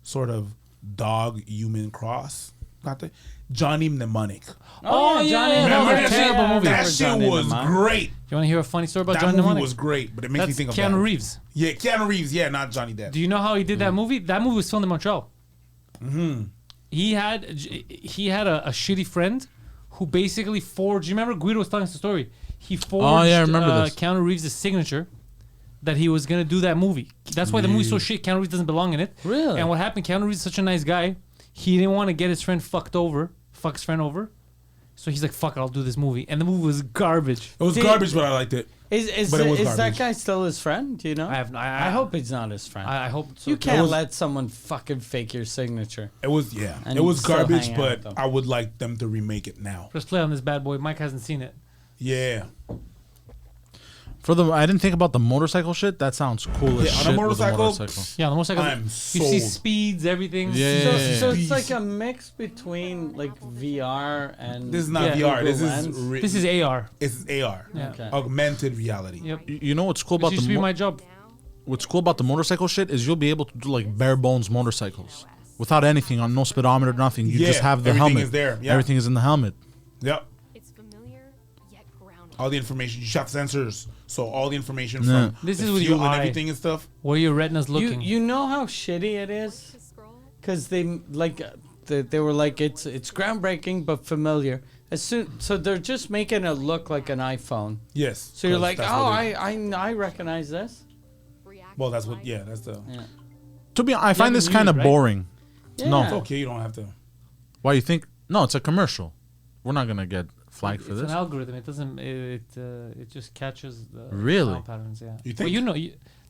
sort of dog human cross. Not the Johnny Mnemonic. Oh, yeah, Johnny. yeah, Remember that that was a terrible Yeah, movie. That remember shit Johnny was Mnemonic. great. You want to hear a funny story about That John movie Mnemonic? was great, but it makes me That's think of Keanu that. Reeves. Yeah, Keanu Reeves. Yeah, not Johnny Depp. Do you know how he did that Mm. movie? That movie was filmed in Montreal. He had a shitty friend who basically forged. You remember Guido was telling us the story? He forged I remember this. Keanu Reeves' signature that he was gonna do that movie. That's why the movie's so shit. Keanu Reeves doesn't belong in it. Really? And what happened? Keanu Reeves is such a nice guy. He didn't want to get his friend fuck his friend over. So he's like, "Fuck it, I'll do this movie." And the movie was garbage. It was garbage, but I liked it. Is But it was that garbage. guy still his friend? Do you know? I I hope he's not his friend. I hope so. you can't was- let someone fucking fake your signature. It was And it was still garbage, hang out but with them. I would like them to remake it now. Let's play on this bad boy. Mike hasn't seen it. Yeah. I didn't think about the motorcycle shit. That sounds cool as Yeah, on a shit. with motorcycle? Yeah, the motorcycle. I'm You see sold. speeds, everything. Yeah, So, yeah, yeah. so it's Beast. like a mix between like VR and This is not Yeah. VR. This Google is Lens. This is AR. it's AR. Yeah. Okay. Augmented reality. Yep. You know what's cool This about used to be my job. what's cool about the motorcycle shit is you'll be able to do like bare bones motorcycles without anything on no speedometer, nothing. You Yeah, just have the everything helmet. is there, yeah. Everything is in the helmet. Yep. It's familiar yet grounded. All the information. You have sensors, so all the information Yeah. from This the is with fuel your and eye. everything and stuff. Where your retina's you looking. you know how shitty it is To scroll. because they like they were like it's groundbreaking but familiar. As soon so they're just making it look like an iPhone. Yes. So you're 'cause like, that's oh, what it- I recognize this. React Well, that's to what. life. Yeah, that's the. Yeah. To be, I find to this mute kind it, of right? boring. Yeah. No. It's okay. You don't have to. Why you think? No, it's a commercial. We're not gonna get flagged for It's this. an algorithm. It doesn't. It just catches the Really? sound patterns. Yeah. You Well, think? you know.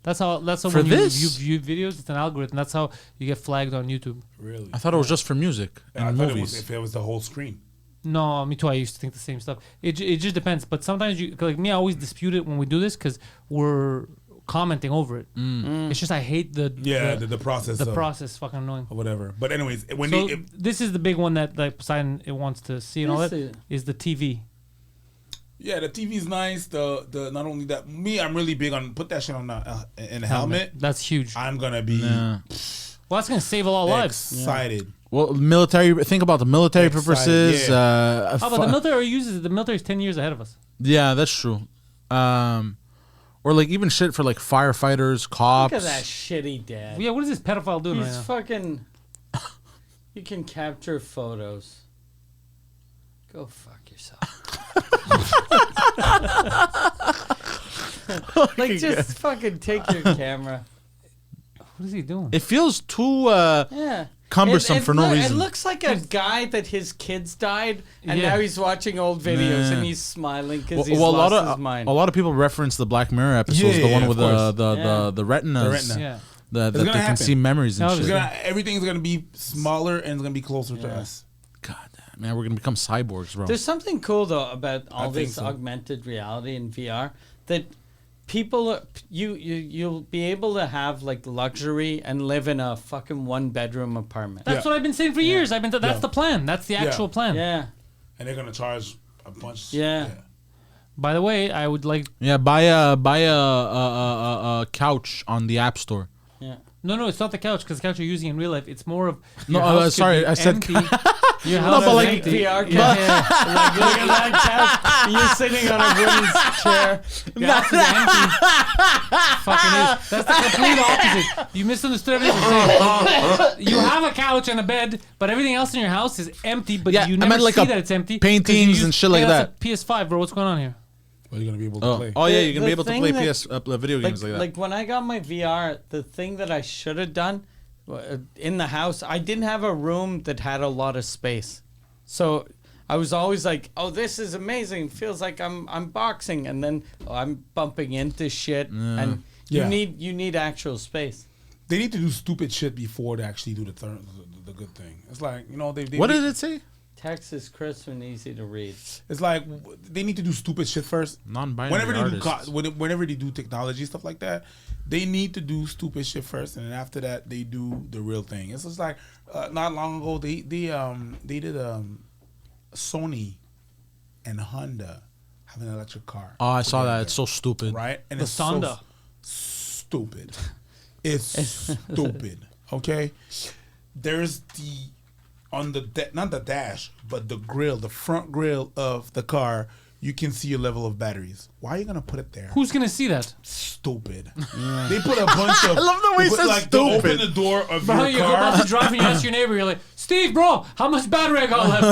That's how. For For when this? you view videos. It's an algorithm. That's how you get flagged on YouTube. Really. I thought it was just for music I and thought it was movies. if it was the whole screen. No, me too. I used to think the same stuff. It just depends. But sometimes you like me. I always dispute it when we do this because we're commenting over it. It's just I hate Yeah, the process. the of, process. Fucking annoying. or whatever. But anyways, when So you, this is the big one that like Poseidon it wants to see and all Yes, that it- is the TV. yeah, the TV's nice. The not only that, I'm really big on put that shit on in a helmet. That's huge. I'm gonna be Yeah. Well, that's gonna save a lot of lives. excited. Well, military. Think about the military Excited, purposes. yeah. How about the military uses it? The military's 10 years ahead of us. Yeah, that's true. Or like even shit for like firefighters, cops. Look at that shitty dad. Yeah, what is this pedophile doing right He's now? fucking. You can capture photos. Go fuck yourself. Like just fucking take your camera. What is he doing? It feels too Yeah. cumbersome for no reason. It looks like a guy that his kids died, and Yeah. now he's watching old videos Nah. and he's smiling because Well, he's a lost lot his mind. of a lot of people reference the Black Mirror episodes, Yeah, the one yeah, with of the retinas, The retina. Yeah. that gonna they can happen. see memories and No, shit. it's Everything's gonna be smaller and it's gonna be closer to us. God damn, man, we're gonna become cyborgs, bro. There's something cool though about all think this so. augmented reality and VR that people you'll be able to have like luxury and live in a fucking 1-bedroom apartment. That's Yeah. what I've been saying for years. That's Yeah. the plan. That's the actual plan. Yeah. And they're gonna charge a bunch. Yeah. By the way, I would like. Yeah, buy a couch on the App Store. Yeah. No, it's not the couch because the couch you're using in real life. It's more of. No, your house could sorry, be I said empty. Your house but is like- empty. VR couch. Yeah. Like, look at that couch. You're sitting on a wooden chair. Your house is empty. Fucking is. That's the complete opposite. You misunderstood everything we're saying. You have a couch and a bed, but everything else in your house is empty. But Yeah, you I never meant like see a that it's empty. 'cause paintings you use- and shit like Hey, that's that. a PS5, bro. What's going on here? Well, you're gonna be able to play. Oh yeah, The- you're gonna the be able to thing play that- video games like that. Like when I got my VR, the thing that I should have done in the house, I didn't have a room that had a lot of space. So I was always like, "Oh, this is amazing. Feels like I'm boxing." And then I'm bumping into shit and Yeah. you need actual space. They need to do stupid shit before they actually do the good thing. It's like, you know, they What did it say? Text is crisp and easy to read. It's like they need to do stupid shit first. Non-binary Whenever they artists. whenever they do technology stuff like that, they need to do stupid shit first, and then after that they do the real thing. It's just like not long ago they did Sony and Honda have an electric car. Oh, I saw that. together, It's so stupid. right, and The it's so Sonda. stupid. It's stupid. Okay, there's on the not the dash, but the grill, the front grill of the car. You can see your level of batteries. Why are you gonna put it there? Who's gonna see that? Stupid. They put a bunch of. I love the way they he put, says like, they open stupid. the door of Bro, your you're about to car. drive and you ask your neighbor, you're like, Steve, bro, how much battery I got left?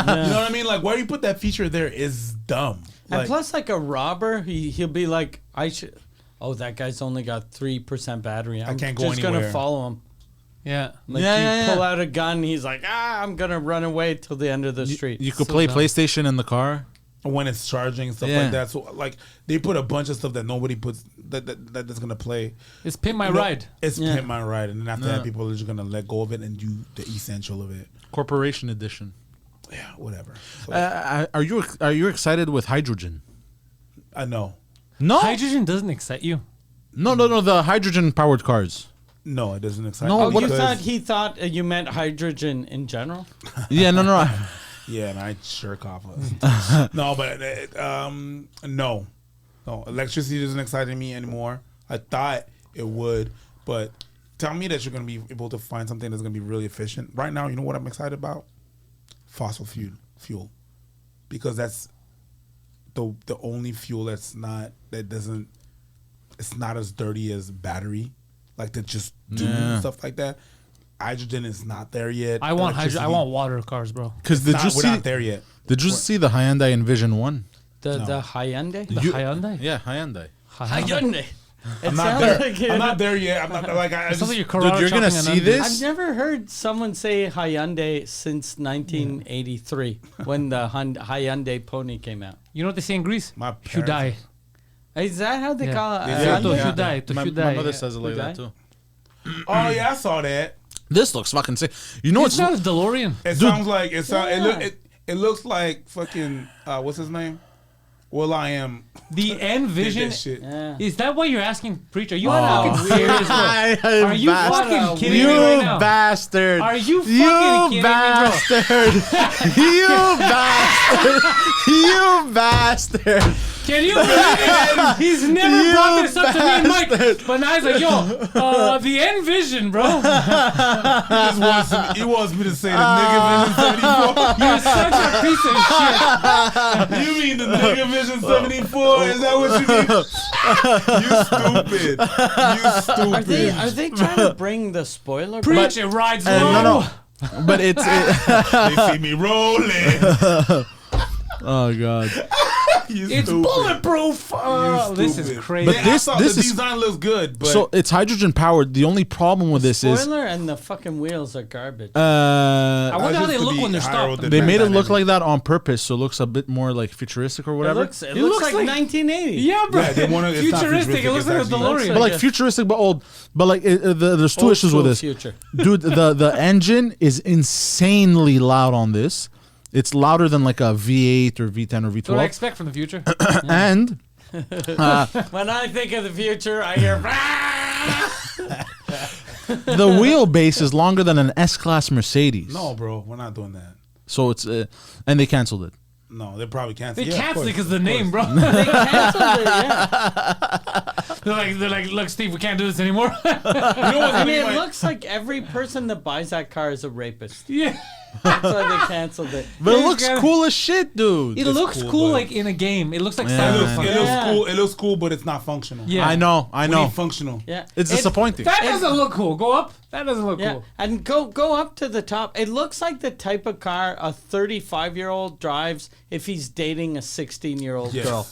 You know what I mean? Like, why you put that feature there is dumb. And Like, plus, like a robber, he'll be like, "I should." Oh, that guy's only got 3% battery. I'm can't go just gonna anywhere. follow him. Yeah. Like Yeah, you pull yeah. out a gun, he's like, I'm gonna run away till the end of the street. You could So play dumb. PlayStation in the car. when it's charging and stuff Yeah. like that. So like they put a bunch of stuff that nobody puts that's gonna play. It's Pimp My You know, Ride. It's Yeah. Pimp My Ride, and then after Yeah. that, people are just gonna let go of it and do the essential of it. Corporation edition. Yeah, whatever. So, Are you excited with hydrogen? I know. No, Hydrogen doesn't excite you. no. The hydrogen powered cars. No, it doesn't excite No, me. Oh, you because- thought he thought you meant hydrogen in general? Yeah, no. Yeah, and I jerk off. Of no, but no. Electricity doesn't excite me anymore. I thought it would, but tell me that you're gonna be able to find something that's gonna be really efficient. Right now, you know what I'm excited about? Fossil fuel, because that's the only fuel it's not as dirty as battery, like to just do Yeah. stuff like that. Hydrogen is not there yet. I want hydrogen. I Electricity- want water cars, bro. Because We're not there yet. Did you see the Hyundai Envision One? The Hyundai? The Hyundai? Yeah, Hyundai. Hyundai. I'm not there. I'm not there yet. I'm not like I It just, sounds like you're karate you're gonna chopping an see onion. this? I've never heard someone say Hyundai since 1983 when the Hyundai Pony came out. You know what they say in Greece? My Hyundai. parents- Is that how they Yeah. call it? Yeah, to yeah. Hyundai, to My Hyundai. mother Yeah. says it like that Hyundai? too. Oh yeah, I saw that. This looks fucking sick. You know It's what's not a DeLorean. It sounds like it. Yeah. It looks like fucking what's his name? Will I Am. The did Envision. that shit. Yeah. Is that why you're asking, Preacher? Are you Oh. fucking serious, bro? Are you fucking kidding You me right now? bastard! Are you fucking You kidding bastard! You bastard! You bastard! Can you believe it? He's never You brought this up to me and Mike. bastard. But now he's like, the Envision, bro. He wants me to say the nigga Vision 74. You're such a piece of shit. You mean the nigga Vision 74? Is that what you mean? You stupid. Are they trying to bring the spoiler? back? Preacher rides low. no. But it's They see me rolling. oh god. You It's stupid. bulletproof. You This is stupid. crazy. But Yeah, this- I thought this the is- design looks good, but So it's hydrogen powered. The only problem with this is Spoiler and the fucking wheels are garbage. I wonder how just they to look be when they're higher stopped. than they that made it look dynamic. like that on purpose, so it looks a bit more like futuristic or it whatever. looks like 1980. Yeah, bro. Yeah, they wanna- it's not futuristic. It looks like a futuristic, it's actually- DeLorean. But like futuristic, but old. But like there's two Old issues with school this, future. dude. The engine is insanely loud on this. It's louder than like a V8 or V10 or That's what I V12. expect from the future. And When I think of the future, I hear. the wheelbase is longer than an S-Class Mercedes. no, bro, we're not doing that. So it's and they canceled it. No, they probably canceled. They Yeah, of canceled it course, because of the of name, course. bro. They canceled it. Yeah. they're like, look, Steve, we can't do this anymore. You know what? I mean, it looks like every person that buys that car is a rapist. yeah. That's why they canceled it. But Yeah, it you looks gotta- cool as shit, dude. It looks cool, cool but- like in a game. It looks like Yeah. It looks, Cyberpunk. it looks Yeah. cool. It looks cool, but it's not functional. Yeah. I know. We need functional. Yeah, It's It- disappointing. That doesn't look cool. Go up. That doesn't look Yeah, cool. and go up to the top. It looks like the type of car a 35-year-old drives if he's dating a 16-year-old Yes. girl.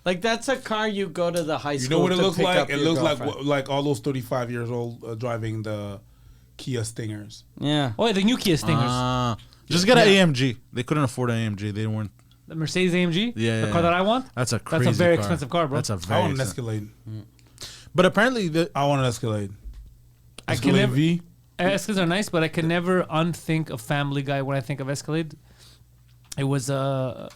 Like that's a car you go to the high school. You know what it to looks pick like? up It your looks like girlfriend. like all those 35 years old driving the Kia Stingers. Yeah. Oh, yeah, the new Kia Stingers. Just get an Yeah. AMG. They couldn't afford an AMG. They weren't. The Mercedes AMG. Yeah, The yeah, car yeah. that I want. That's a crazy. That's a very car. expensive car, bro. That's a I very. want an expensive- Escalade. But apparently, I want an Escalade. I can Escalade never. V. Escalades are nice, but I can never unthink of Family Guy when I think of Escalade. It was God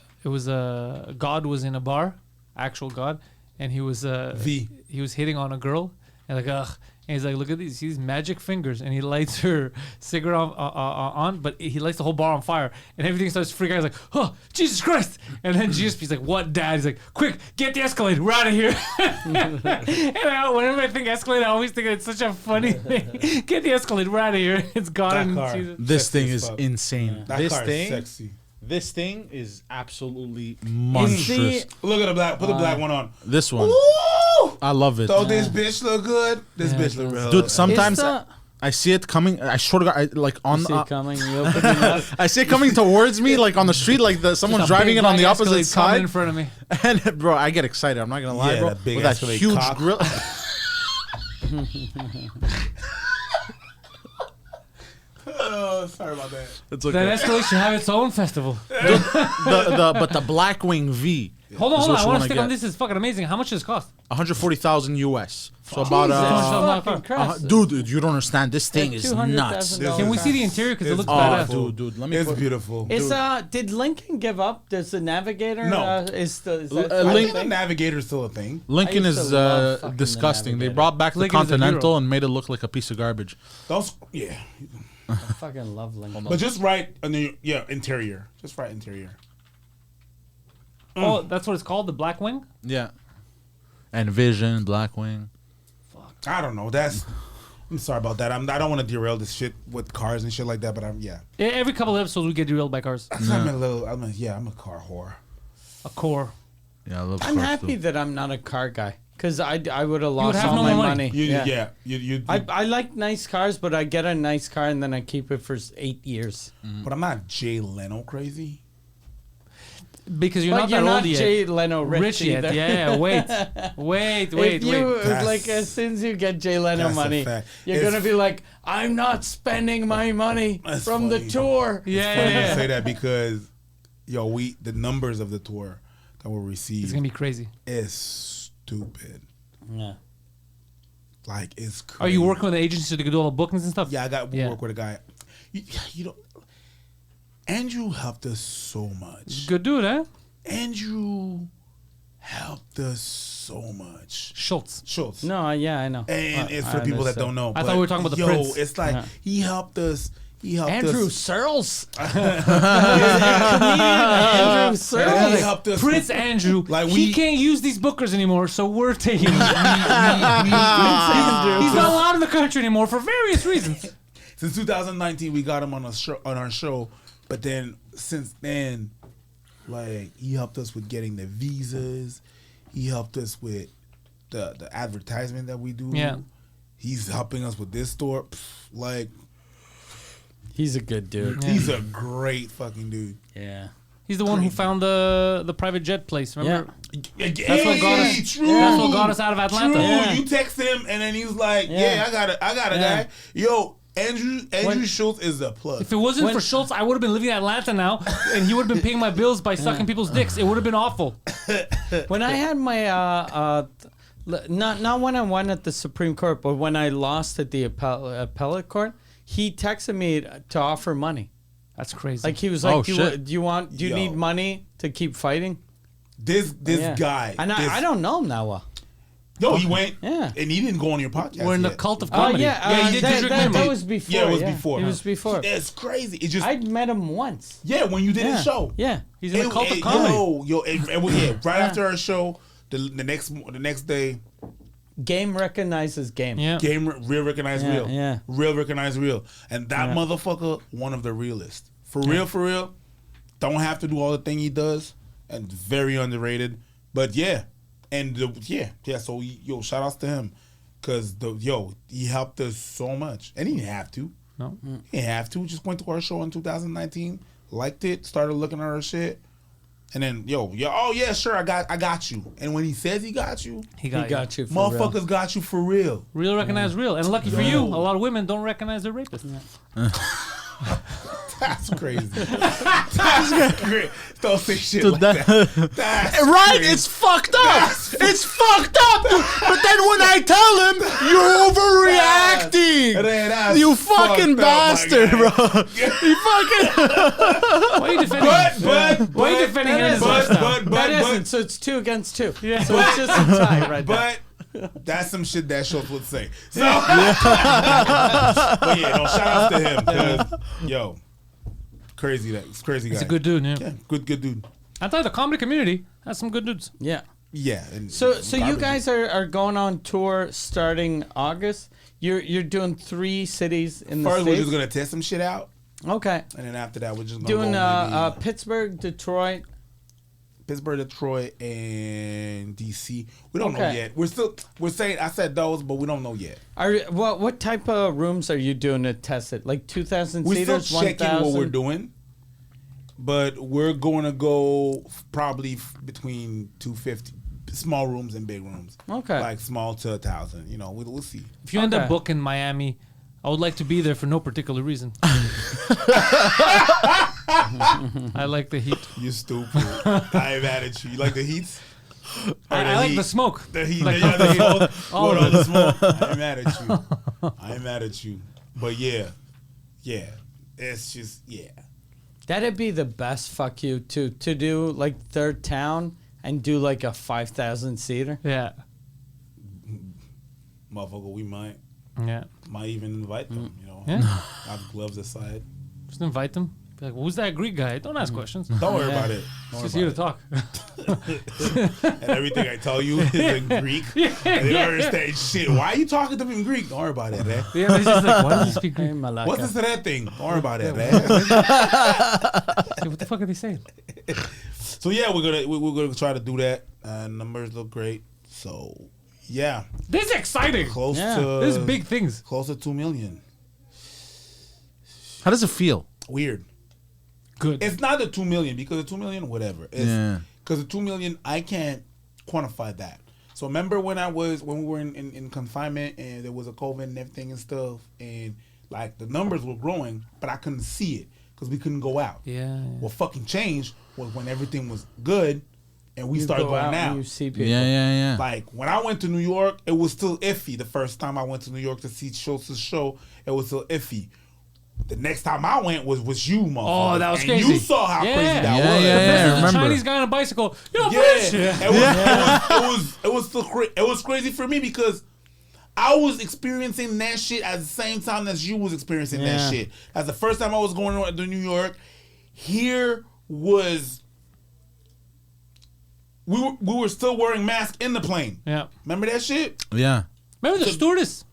was in a bar, actual God, and he was V. He was hitting on a girl, and like ugh, and he's like, look at these magic fingers, and he lights her cigarette on, but he lights the whole bar on fire, and everything starts freaking out. He's like, oh Jesus Christ! And then Jesus, he's like, what, Dad? He's like, quick, get the Escalade, we're out of here. And whenever I think Escalade, I always think it's such a funny thing. Get the Escalade, we're out of here. It's God That and car. Jesus. this Sexy thing as is fuck. insane. That This car thing, is sexy. this thing is absolutely Is monstrous. the Look at the black. Put the black one on. This one, Ooh! I love it, So this bitch look good. This Yeah, bitch it look does. real. dude. Sometimes Is the- I see it coming. I swear to God, I, like on. you see it coming. You open it up. I see it coming towards me, like on the street, like someone's Just a driving big it on the black opposite Escalade coming side. in front of me. And bro, I get excited. I'm not gonna lie, Yeah, bro. that big With that Escalade huge cock. grill. Oh, sorry about that. It's That okay. Escalade should have its own festival. But the Blackwing V. Hold on, is hold on. what I you want wanna to stick on get. this. Is fucking amazing. How much does it cost? 140,000 US. So about Fucking Christ. dude, you don't understand. This thing is nuts. $200,000 Can we car. see the interior? Because it It's looks Oh, badass. dude, let me. It's put, beautiful. Is did Lincoln give up? Does the Navigator? No. Is that I I Link- think the Navigator's still a thing. Lincoln I used is to love fucking the disgusting. They Navigator. brought back the Lincoln is a Continental hero. and made it look like a piece of garbage. Those, yeah. I fucking love Lincoln. But just right, interior. Just right interior. Oh, that's what it's called, the Blackwing. Yeah. And Vision, Blackwing. I don't know. I'm sorry about that. I don't want to derail this shit with cars and shit like that. But Yeah, every couple of episodes we get derailed by cars. I'm a car whore. A core. Yeah, I love I'm cars, happy too. that I'm not a car guy because I would have would lost have all no my more money. money. You I like nice cars, but I get a nice car and then I keep it for 8 years. but I'm not Jay Leno crazy. Because you're But not you're that not old yet. Jay Leno rich, yet. either. Yeah, wait. If you That's- like, as soon as you get Jay Leno That's a money, fact. you're It's- gonna be like, I'm not spending my money That's from the funny. tour. Yeah, Funny yeah, you yeah. say that because the numbers of the tour that we'll receive It's gonna be crazy. is stupid. Yeah. Like it's crazy. Are you working with an agency so they can do all the bookings and stuff? Yeah, I got Yeah. work with a guy. You don't. Andrew helped us so much. Good dude, eh? Andrew helped us so much. Schulz. Schulz. No, yeah, I know. And it's I for people that understand. don't know. I thought but we were talking about the yo, Prince. it's like Yeah. he helped us. He helped Andrew us. Searles. Andrew Andrew He Searles. helped us. Prince Andrew, Like he we- can't use these bookers anymore, so we're taking him. Andrew. He's not allowed in the country anymore for various reasons. Since 2019, we got him on our show, but then since then, like he helped us with getting the visas. He helped us with the advertisement that we do. Yeah. He's helping us with this store. Like He's a good dude. Yeah. he's a great fucking dude. Yeah. He's the one who found the private jet place. Remember? That's what got us- True. That's what got us out of Atlanta. True. Yeah. You text him and then he was like, "Yeah, I got a Yeah. guy." Yo, Andrew Schulz is a plug. If it wasn't for Schulz, I would have been living in Atlanta now, and he would have been paying my bills by sucking people's dicks. It would have been awful. When I had my not when I won at the Supreme Court, but when I lost at the appellate court, he texted me to offer money. That's crazy. Like he was like, Oh, do shit. you need money to keep fighting? This Yeah. guy, And I don't know him that well. No, he went. Yeah. And he didn't go on your podcast. We're in the yet. cult of Oh comedy. he did District that Minimum. was before. Yeah, it was before. It was before. It's crazy. It just I'd met him once. when you did Yeah. his show. Yeah. He's in the cult of comedy. Right after our show, the next day, Game recognizes game. Yeah. real recognize Yeah, real. yeah. Real recognize real. And that motherfucker, one of the realest. For real. Don't have to do all the thing he does. And very underrated. But yeah. And so shout outs to him. Cause he helped us so much. And he didn't have to. No. He didn't have to. Just went to our show in 2019, liked it, started looking at our shit. And then oh yeah, sure, I got you. And when he says he got you, He He got you. For motherfuckers real. got you for real. Real recognize real. And lucky for you, a lot of women don't recognize their rapist. That's crazy. That's great. Don't say shit Dude, like that- that. That's Right? crazy. It's fucked up. It's fucked up. But then when I tell him, you're overreacting. That's You fucked fucking up, my bastard, guy. bro. You fucking. Why are you defending him? Why are you defending him? in his lifestyle? That isn't. So it's 2 against 2. Yeah. So it's just a tie right now. But that's some shit that Schultz would say. So, but yeah, no, shout out to him. 'Cause, crazy guy. He's a good dude, yeah. Yeah, good dude. I thought the comedy community has some good dudes. Yeah. Yeah. And So you garbage. guys are going on tour starting August. You're doing 3 cities in the First, we're States. just gonna test some shit out, Okay. and then after that, we're just gonna Doing go maybe Pittsburgh, Detroit. Pittsburgh, Detroit, and DC. We don't know Okay. yet. We're saying I said those, but we don't know yet. What type of rooms are you doing to test it? Like 2,000 We're still seaters, checking 1,000? what we're doing, but we're going to go probably between 250 small rooms and big rooms. Okay. Like small to 1,000. We'll see. If you end Okay. up booking Miami, I would like to be there for no particular reason. I like the heat. You stupid. I ain't mad at you. You like the heats? Or I like heat? the smoke. The heat. Like Yeah, the smoke. all All of the smoke. I ain't mad at you. I ain't mad at you. But yeah. It's just That'd be the best fuck you to do like third town and do like a 5,000 seater. Yeah. Motherfucker, we might even invite them. Yeah. Have gloves aside. Just invite them. Be like, who's that Greek guy? Don't ask questions. Don't worry about it. He's Don't just worry here to about talk. it. And everything I tell you is in Greek. And they don't understand shit. Why are you talking to me in Greek? Don't worry about it, man. Yeah, he's just like, why does he speak Hey, Greek? Malaka. What's this to that thing? Don't worry about it, man. What the fuck are they saying? So yeah, we're gonna try to do that. Numbers look great. So yeah, This is exciting. close Yeah. to This is big things. close to 2 million. How does it feel? Weird. Good. It's not the 2 million because the 2 million, whatever. Yeah. Because the 2 million, I can't quantify that. So remember when we were in confinement and there was a COVID and everything and stuff, and like the numbers were growing, but I couldn't see it because we couldn't go out. Yeah. What fucking changed was when everything was good and we started go going out and out. you see people. Yeah. Like when I went to New York, it was still iffy. The first time I went to New York to see Schultz's show, it was still iffy. The next time I went was you, motherfucker. Oh, that was and crazy. you saw how Yeah. crazy that Yeah, was. yeah, This is a remember. Chinese guy on a bicycle. Yo, Yeah, bitch. it was still it was crazy for me because I was experiencing that shit at the same time as you was experiencing Yeah. that shit. As the first time I was going to New York, here was we were still wearing masks in the plane. Yeah. Remember that shit? Yeah. Remember the stewardess?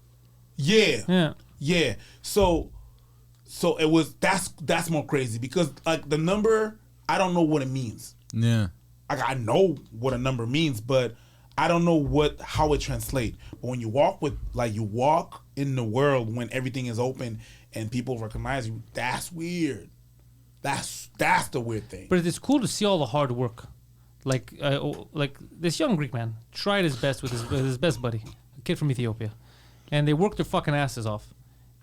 Yeah. Yeah. So it was that's more crazy because like the number, I don't know what it means. Yeah. Like I know what a number means, but I don't know how it translates. But when you walk in the world when everything is open and people recognize you, that's weird. That's the weird thing. But it's cool to see all the hard work. Like this young Greek man tried his best with his best buddy, a kid from Ethiopia, and they worked their fucking asses off,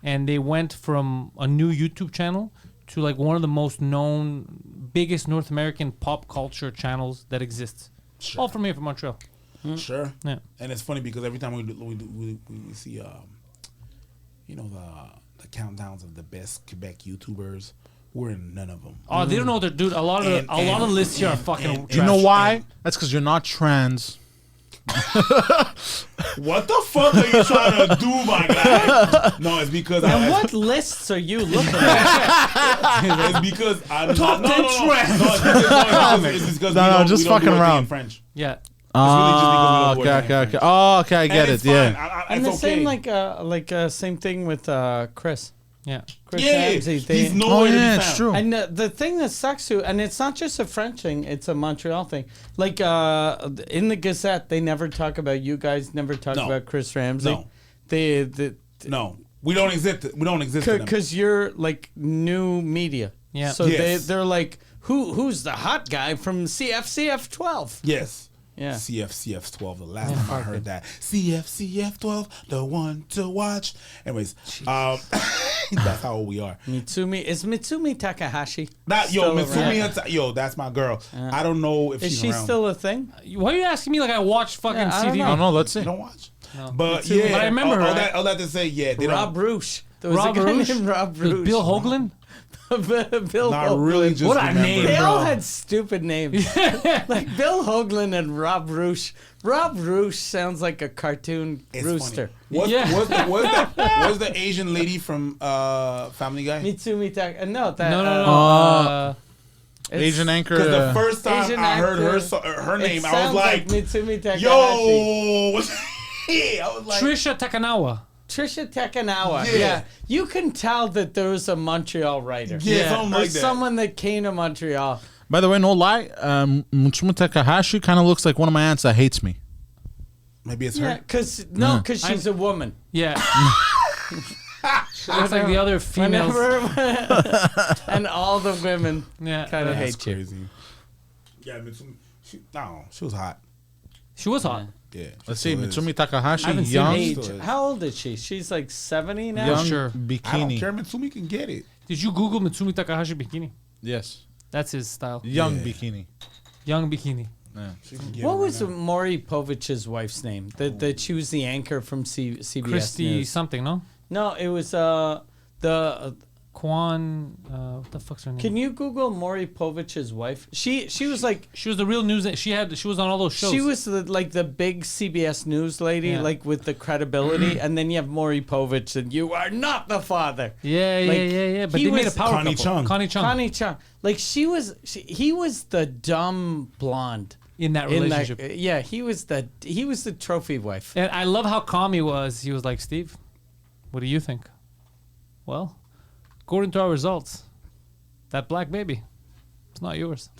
and they went from a new YouTube channel to like one of the most known, biggest North American pop culture channels that exists. Sure. All from here, from Montreal. Sure. Yeah. And it's funny because every time we see you know, the countdowns of the best Quebec YouTubers, we're in none of them. Oh, they don't know what they're doing. A lot of the lists here are fucking. Do you know trash. why? That's because you're not trans. What the fuck are you trying to do, my guy? No, it's because And what lists are you looking at? it's because I'm Top not. 10 trends. It's because No, we don't, just we don't do fucking everything around. in French. Yeah. Oh, really just because we don't do okay. it in French. Oh, okay, I get And it. it's Yeah. fine. And the It's same okay. same thing with Chris. Yeah. Chris Yeah, Ramsey. he's Oh nowhere to be yeah, found. it's true. And the thing that sucks too, and it's not just a French thing, it's a Montreal thing. Like in the Gazette, they never talk about you guys. Never talk No. about Chris Ramsey. No. They No, we don't exist. We don't exist. to them. because you're like new media. Yeah. So Yes. they're like, who's the hot guy from CF12? Yes. Yeah. CF12. The last time I heard that. CF12, the one to watch. Anyways, that's how old we are. Mitsumi Takahashi. That yo, still Mitsumi, around? yo, that's my girl. I don't know if Is she's she around. still a thing? Why are you asking me like I watched fucking Yeah, I don't CDV? know. I don't know. Let's You see. don't watch? No. But Mitsumi. yeah, But I remember her. all that to say, yeah, they Rob don't. Roosh. There was Rob a guy Rouge? named Rob With Roosh. Bill Hoagland? Bill Not Hoagland. really just What a remember. name, They all bro. had stupid names. Like Bill Hoagland and Rob Roosh. Rob Roosh sounds like a cartoon It's rooster. funny. What's, Yeah. what's the Asian lady from Family Guy? Mitsumi Tak. No, that. No. it's- Asian anchor. Because the first time Asian I heard actor. her it name, I sounds was like, Mitsumi Takahashi. yo, what's I was like, Trisha Takanawa. Trisha Tekanawa. Yeah. Yeah. You can tell that there was a Montreal writer. Yeah, something or like that. someone that came to Montreal. By the way, no lie, Mutsumi Takahashi kind of looks like one of my aunts that hates me. maybe it's Yeah, her. because she's a woman. Yeah. She looks like the other females. Whenever, and all the women Yeah. kind of That's hate you. crazy. Yeah, Mitsumi. She was hot. She was hot. Yeah. Let's see, She still is. Mitsumi Takahashi, I haven't seen young, Age. Still is. How old is she? She's like 70 now. young Sure. I don't bikini. care. Mitsumi can get it. Did you Google Mitsumi Takahashi bikini? Yes, That's his style. young Yeah. bikini. Young bikini. Yeah. She can get What it was right now. Maury Povich's wife's name? That she was the anchor from CBS Christy News. something, no? No, it was the. Kwan, what the fuck's her name? Can you Google Maury Povich's wife? She was like. She was the real news. She was on all those shows. She was like the big CBS News lady, Yeah. like with the credibility, and then you have Maury Povich, and you are not the father. Yeah. But he they made a was- power Connie couple. Chung. Connie Chung. Connie Chung, like he was the dumb blonde in that in relationship. that. Yeah, he was the trophy wife. And I love how calm he was. He was like, Steve, what do you think? Well, according to our results, that black baby, it's not yours.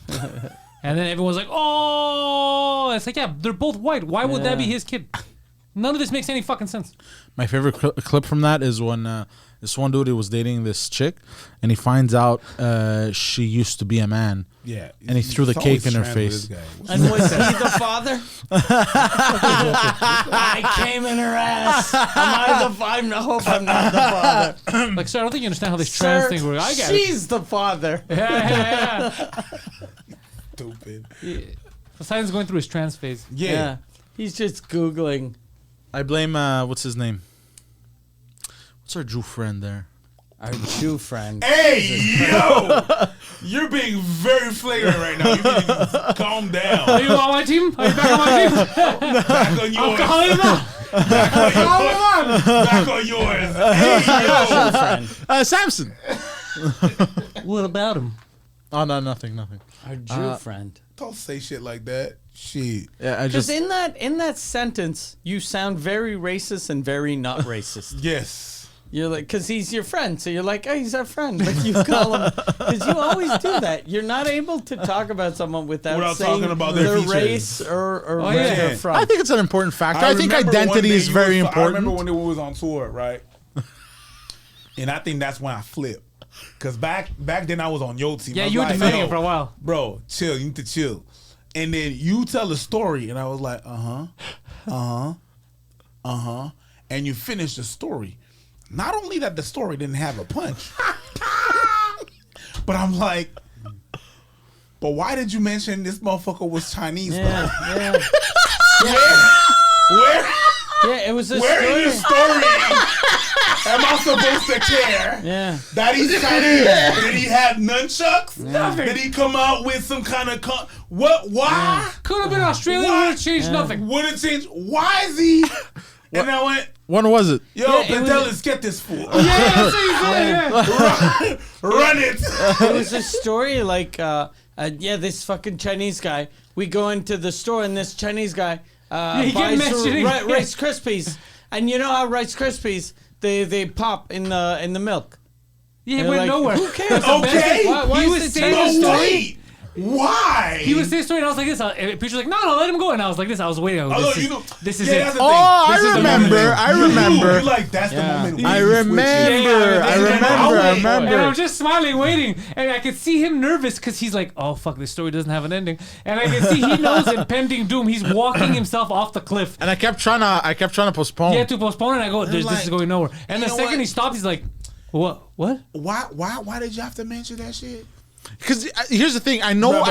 And then everyone's like, oh, it's like, yeah, they're both white. Why would that be his kid? None of this makes any fucking sense. My favorite clip from that is when this one dude was dating this chick, and he finds out she used to be a man. Yeah. And he threw the It's cake always in her trans with face. this guy. What's And was he the father? I came in her ass. I hope I'm not the father. Like, sir, I don't think you understand how this trans Sir, thing works. I get it. she's the father. Yeah. stupid? Poseidon's going through his trans phase. Yeah. He's just Googling. I blame what's his name? What's our Jew friend there? Our Jew friend. Hey, yo! You're being very flagrant right now. You need to calm Are down. you on my team? Are you back on my team? Back on yours. Calling him out. Back on yours. Hey, yo! Friend. Samson. What about him? Oh no, nothing. Our Jew friend. Don't say shit like that. Shit. Yeah, I Because just in that sentence, you sound very racist and very not racist. Yes. You're like, because he's your friend, so you're like, oh, he's our friend. But you call him, because you always do that. You're not able to talk about someone without saying talking about their their features. race or Oh, where yeah. they're from. I think it's an important factor. I think remember one identity day is you very was- important. I remember when they was on tour, right? And I think that's when I flipped. Cause back then I was on your team. Yeah, I was you were like, defending yo, it for a while. Bro, chill. You need to chill. And then you tell a story, and I was like, and you finish the story. Not only that the story didn't have a punch, but I'm like, but why did you mention this motherfucker was Chinese, bro? Yeah. Where? Yeah, it was a Where story. in the story am I supposed to care? Yeah. That he's Chinese. Did he have nunchucks? Did he come out with some kind of what? Why? Could have been Australian. Would have changed nothing. Wouldn't change. Why is he? And I went, When was it? yo, Yeah, it Pantelis, get this fool. Yeah, that's what you said. Yeah. Run it. It was a story like, this fucking Chinese guy. We go into the store and this Chinese guy he kept buys mentioning- Rice Krispies, and you know how Rice Krispies they pop in the milk. Yeah, he They're went like, nowhere. Who cares? Okay. Why He is was it saying Chinese the No, story. wait. Why? He was saying story, and I was like this. Preacher was like, no, let him go. And I was like this. I was waiting. I go, this is it. that's the thing. Oh, This I is the remember. moment. I You remember. like, that's the moment. I when you remember. Yeah, I And I'm remember. just smiling, waiting, and I could see him nervous because he's like, "Oh fuck, this story doesn't have an ending." And I can see he knows impending doom. He's walking himself off the cliff. And I kept trying to postpone. He had to postpone it. And I go, this like, is going nowhere. And the you know second what? he stopped, he's like, "What? Why did you have to mention that shit? Because here's the thing, I know. Don't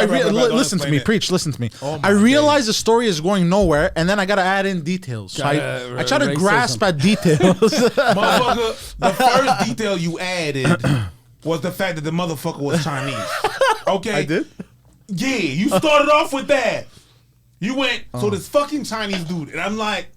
Listen to explain me, it. preach. Listen to me. Oh my I realize the story is going nowhere, and then I gotta add in details. So I try to racism. grasp at details. Motherfucker, the first detail you added was the fact that the motherfucker was Chinese. Okay? I did. Yeah, you started off with that. You went, so this fucking Chinese dude, and I'm like,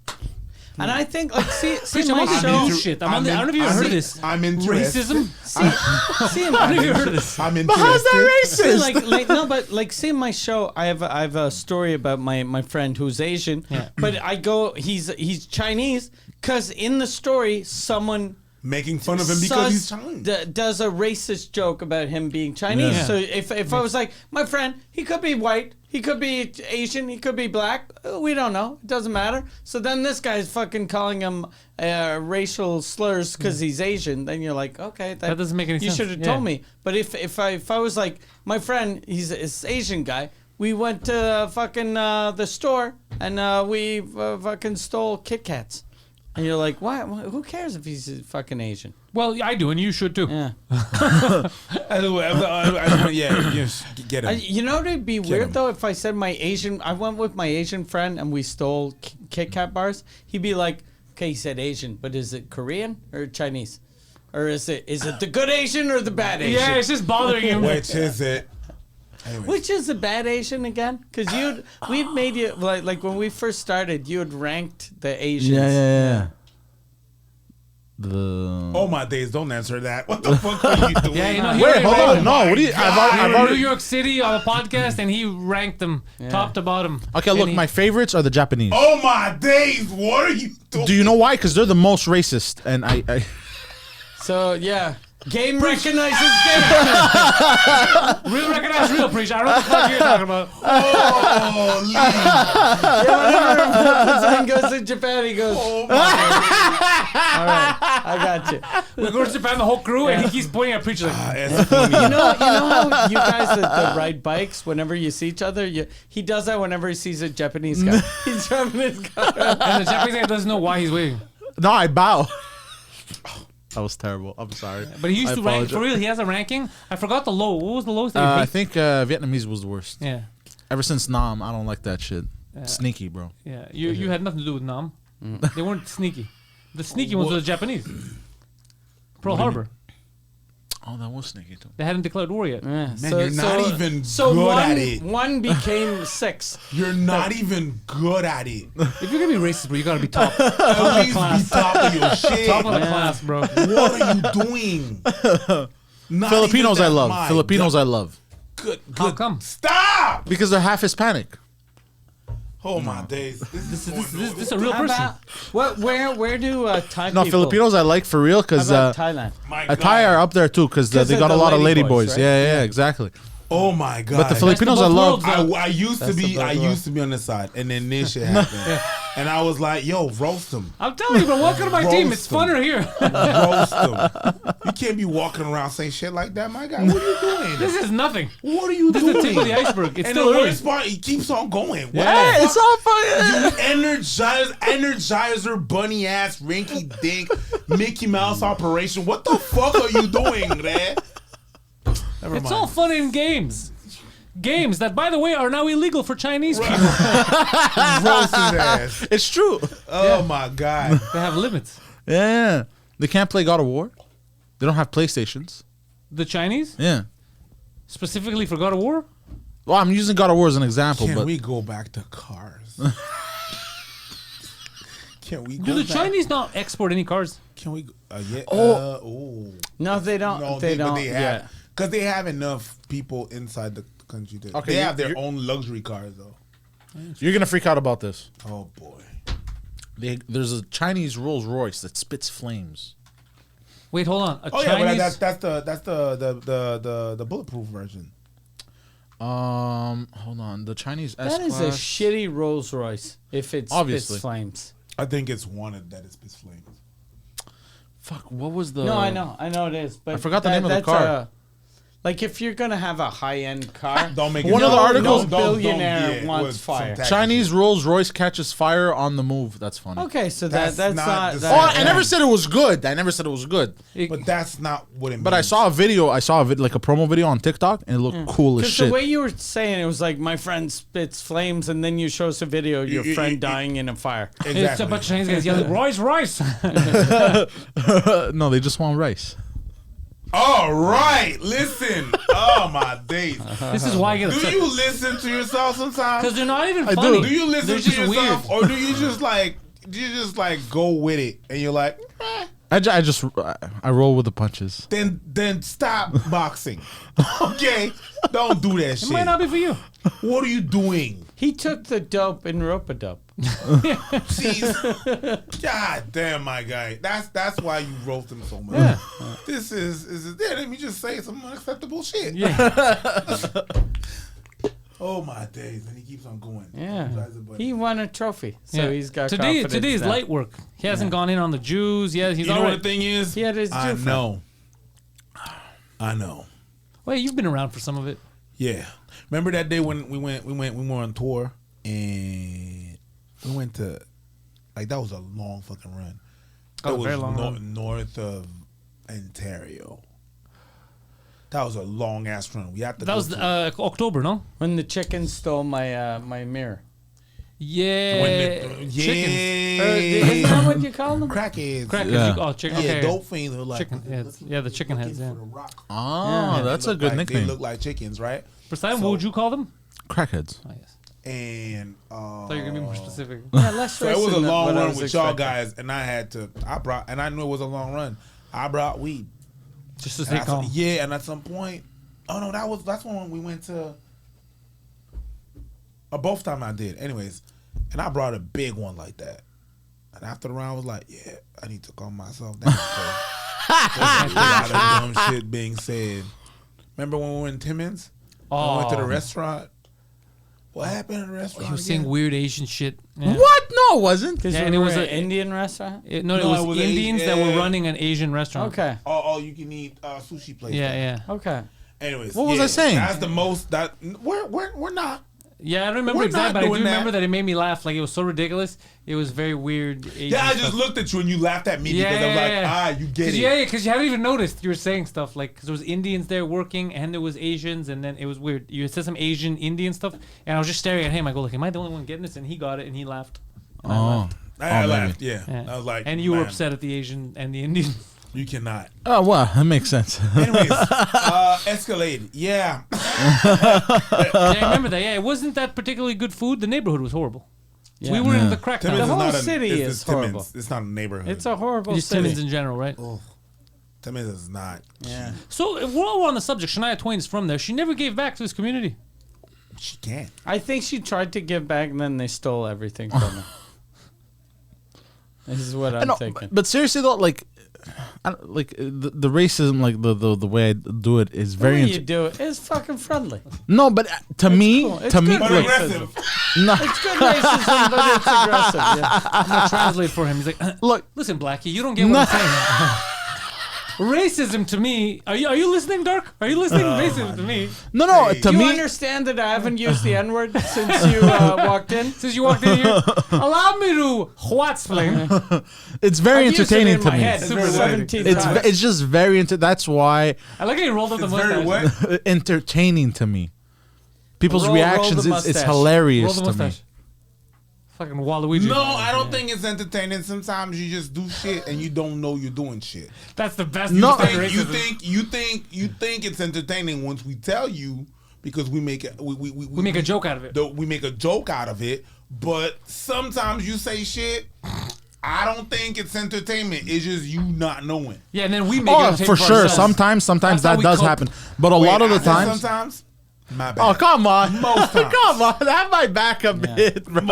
And I think like see Preacher, I'm my on the show. bullshit. I don't know if you've heard of this. I'm interested. Racism. See I don't know if you've heard of this. I'm But how's interested. that See, racist? like no, but like see my show. I have a story about my friend who's Asian. Yeah. But I go he's Chinese because in the story someone Making fun of him because he's Chinese. does a racist joke about him being Chinese. Yeah. So if I was like my friend, he could be white, he could be Asian, he could be black. We don't know. It doesn't matter. So then this guy's fucking calling him racial slurs because he's Asian. Then you're like, okay, That doesn't make any you sense. should have Yeah. told me. But if I was like my friend, he's this Asian guy. We went to fucking the store and we fucking stole Kit Kats. And you're like, why? Who cares if he's fucking Asian? Well, I do, and you should too. Yeah. Get him. You know, it'd be weird him. though if I said I went with my Asian friend and we stole Kit Kat bars. He'd be like, okay, he said Asian, but is it Korean or Chinese? Or is it the good Asian or the bad Asian? Yeah, it's just bothering him. Which is it? Anyways. Which is the bad Asian again? Because we'd made you like when we first started, you had ranked the Asians. yeah. Oh my days! Don't answer that. What the fuck are you doing? Yeah, you know, he Wait, already hold ranked on. them. No, what do you? We I've were in New already. York City on a podcast, and he ranked them top to bottom. Okay, And look, he- my favorites are the Japanese. Oh my days! What are you doing? Do you know why? Because they're the most racist, and I So yeah, game recognizes game. real recognize real, preach. I don't know what the fuck you're talking about. Oh, Poseidon goes to Japan. He goes. oh my All right, I got you. We go to Japan, the whole crew, and he keeps pointing at preacher like, That's funny. You know how you guys that ride bikes, whenever you see each other, he does that whenever he sees a Japanese guy. He's driving his car. and the Japanese guy doesn't know why he's waving. no, I bow. That was terrible. I'm sorry. But he used I to rank, apologize. for real, he has a ranking. I forgot the low. What was the lowest that you I picked? think Vietnamese was the worst. Yeah, Ever since Nam, I don't like that shit. Sneaky, bro. yeah. You had nothing to do with Nam. They weren't sneaky. The sneaky ones were the Japanese. Pearl Harbor. Oh, that was sneaky too. They hadn't declared war yet. Yeah, Man, you're not even so good one, at it. One became 6. You're not even good at it. If you're gonna be racist, bro, you gotta be top. At least be top of your shit. Top of the class, bro. What are you doing? Not Filipinos, even I that, love. my Filipinos, God. I love. Good. How come? Stop! Because they're half Hispanic. Oh my days. This This is a real How person. about where do Thai No, people? Filipinos, I like for real How because about Thailand? My Thai are up there too because 'Cause they of got a the lot of lady lady boys, boys. right? Yeah, exactly. Oh my God. But the Filipinos, I both love. worlds, I used to That's be the I best used to be on the side, and then this shit happened. And I was like, yo, roast him. I'm telling you, bro. Welcome to my team. It's Roast 'em. funner here. Roast him. You can't be walking around saying shit like that, my guy. What are you doing? This is nothing. What are you This doing? is the tip of the iceberg. It's And still the early. worst part, he keeps on going. What Yeah. the It's fuck? all fucking. Energizer, bunny ass, rinky dink, Mickey Mouse operation. What the fuck are you doing, man? Never It's mind. all fun in games. Games that, by the way, are now illegal for Chinese people. Roast his ass. It's true. Oh my god. They have limits. Yeah. They can't play God of War. They don't have PlayStations. The Chinese? Yeah. Specifically for God of War? Well, I'm using God of War as an example, Can but we go back to cars? Can we go Do the back? Chinese not export any cars? Can we? Yeah. Oh. No, they don't. No, they don't. They Yeah. have because they have enough people inside the country. Okay, They have their you're- own luxury cars though. you're gonna freak out about this. Oh boy. There's a Chinese Rolls Royce that spits flames. Wait, hold on. A Oh yeah, Chinese... but that's the bulletproof version. Hold on. The Chinese S That is a Class. shitty Rolls Royce if it Obviously. spits flames. I think it's wanted that it spits flames. Fuck. What was the? No, I know it is. But I forgot the name of the that's car. Like if you're gonna have a high end car, Don't make One it. of the no, articles- no billionaire yeah, wants with some fire. tacky Chinese shit. Rolls Royce catches fire on the move. That's funny. Okay, so That's that's not not. the that- Oh, same. I never said it was good. I never said it was good. But that's not what it means. But I saw a video. I saw like a promo video on TikTok, and it looked cool as Because shit. the way you were saying it was like my friend spits flames, and then you show us a video of your friend dying in a fire. It's a Exactly. bunch of Chinese guys yelling, Royce, Royce. No, they just want rice. All right, listen. Oh my days. This is why I get Do upset. you listen to yourself sometimes? Because they're not even I do. funny. Do you listen They're to just yourself, weird. or do you just like go with it and you're like, eh, I roll with the punches. then stop boxing. Okay, don't do that It might not shit. be for you. What are you doing? He took the dope and rope-a-dope. Jeez. God damn, my guy. That's why you roast him so much. This is let me just say some unacceptable shit. Yeah. Oh my days, and he keeps on going. Yeah, Drives a button. he won a trophy, so Yeah. he's got Today confidence is now. light work. He hasn't gone in on the Jews. Yeah, he's You know all what right. the thing is? He had his I Jew friend. know. I know. Wait, you've been around for some of it. Yeah. Remember that day when we were on tour and we went to like that was a long fucking run. Oh, That was very long run. north of Ontario. That was a long ass run. We had to That go was to- October, no? When the chicken stole my my mirror. Yeah. when the, Chickens. Isn't that what you call them? crackheads. Crackers. Yeah. Oh, chicken. Yeah, Okay. dope fiends were like Chicken heads. Yeah, the chicken heads, yeah. for the rock. Oh, Yeah. that's They a look good like- They nickname. look like chickens, right? Poseidon, So- what would you call them? Crackheads. Oh, yes. And I thought you were going to be more specific. Yeah, less so it was a than long what I run was with y'all expecting. guys, and I knew it was a long run. I brought weed. Just to And stay I- calm. yeah, and at some point, oh no, that's when we went to. Both time I did, anyways, and I brought a big one like that. And after the round, I was like, yeah, I need to calm myself down. There's a lot of dumb shit being said. Remember when we were in Timmins? I went to the restaurant. What happened in the restaurant? He was again? saying weird Asian shit. Yeah. What? No, it wasn't. Because Yeah, yeah, and it it was was an a- Indian restaurant. No, No, it it was was Indians that yeah. were running an Asian restaurant. Okay. Oh, you can eat sushi place. Yeah, yeah. Okay. Anyways, What was I saying? That's the most that we're not. Yeah, I don't remember We're exactly, not but I do doing that. remember that it made me laugh. Like, it was so ridiculous. It was very weird. Asian Yeah, I stuff. just looked at you and you laughed at me Yeah, because I was yeah, like, you get it. Yeah, because you hadn't even noticed you were saying stuff like because there was Indians there working and there was Asians and then it was weird. You said some Asian Indian stuff and I was just staring at him. I go, like, am I the only one getting this? And he got it and he laughed. And I Oh. laughed. I maybe. laughed. Yeah. Yeah. I was like, and you were man, upset at the Asian and the Indian. You cannot. Oh, well, that makes sense. Anyways, Escalade. Yeah. Yeah, I remember that. Yeah, it wasn't that particularly good food. The neighborhood was horrible. So we Yeah. were in Yeah. the crack Timmins The is whole not a- city it's is Timmins. horrible. It's not a neighborhood. It's a horrible Just city. Timmins in general, right? Timmins is not. Yeah. So if while we're on the subject, Shania Twain's from there. She never gave back to this community. She can't. I think she tried to give back, and then they stole everything from her. This is what I'm No, thinking. but seriously though, like, the racism, like the way I do it is very. The way you do it is fucking friendly. No, but to me, cool. It's to me, good But like, aggressive. no, It's good racism, but it's aggressive. Yeah. I'm gonna translate for him. He's like, look, listen, Blackie, you don't get what I'm saying. Racism to me. Are you listening, Dark? Are you listening? Racism to me. no, Hey. to Do you me, understand that I haven't used the N word since you walked in? Since you walked in here, allow me to explain. it's very I've used it entertaining in to my me. head Super 17 It's times. it's just very that's why I like how you rolled up the It's mustache. very wet. entertaining to me. People's Roll reactions, the it's mustache. Roll hilarious the to me. mustache. Fucking Waluigi. No, I don't think it's entertaining. Sometimes you just do shit and you don't know you're doing shit. That's the best. No, fucking You racism. think it's entertaining once we tell you because we make it. We make a joke out of it. We make a joke out of it. But sometimes you say shit. I don't think it's entertainment. It's just you not knowing. Yeah, and then we make Oh, it for sure. ourselves. Sometimes That's how that we does cope. happen, but a lot of the I said times. sometimes. My bad. Oh, come on. Most times. Come on. Have my back a bit, bro.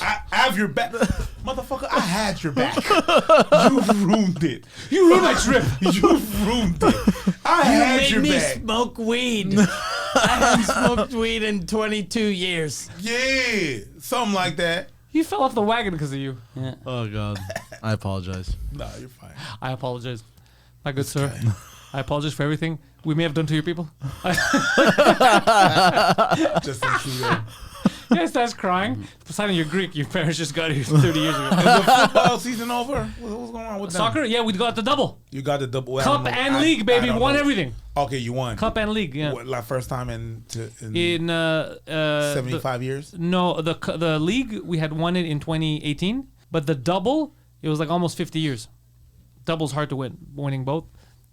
I have your back, motherfucker. I had your back. You ruined it. You ruined my trip. You ruined it. I had Made your me back. smoke weed. I haven't smoked weed in 22 years. Yeah, something like that. He fell off the wagon because of you. Oh, God. I apologize. No, you're fine. I apologize, my good sir. I apologize for everything we may have done to your people. Just in true. Yes, that's crying. Poseidon, you're Greek. Your parents just got here 30 years ago. Is the football season over? What's going on with them? Soccer? Yeah, we got the double. You got the double Cup and league, baby. Won everything. Okay, you won. Cup and league, yeah. What, like first time in 75 years? No, the league, we had won it in 2018. But the double, it was like almost 50 years. Double's hard to win, winning both.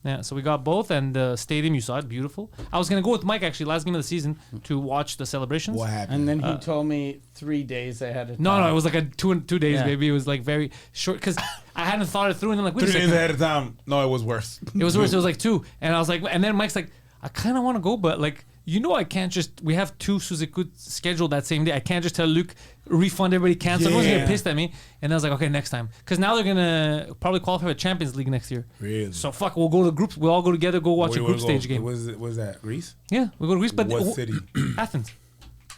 Yeah, so we got both, and the stadium, you saw it, beautiful. I was going to go with Mike, actually, last game of the season to watch the celebrations. What happened? And then he told me 3 days ahead of time. No, it was like a 2 days, Yeah. baby. It was like very short, because I hadn't thought it through, and I'm like, wait 3 a days second. ahead of time. No, it was worse. It was worse. It was like 2. And I was like, and then Mike's like, I kind of want to go, but like, I can't just, we have 2 Suzuki scheduled that same day. I can't just tell Luke, refund everybody, cancel. Everyone's going to Yeah. get pissed at me. And I was like, okay, next time. Because now they're going to probably qualify for Champions League next year. Really? So fuck, we'll go to groups. We'll all go together, go watch Where a you group wanna go? stage game. What's that? Greece? Yeah, we'll go to Greece. But What city? Athens.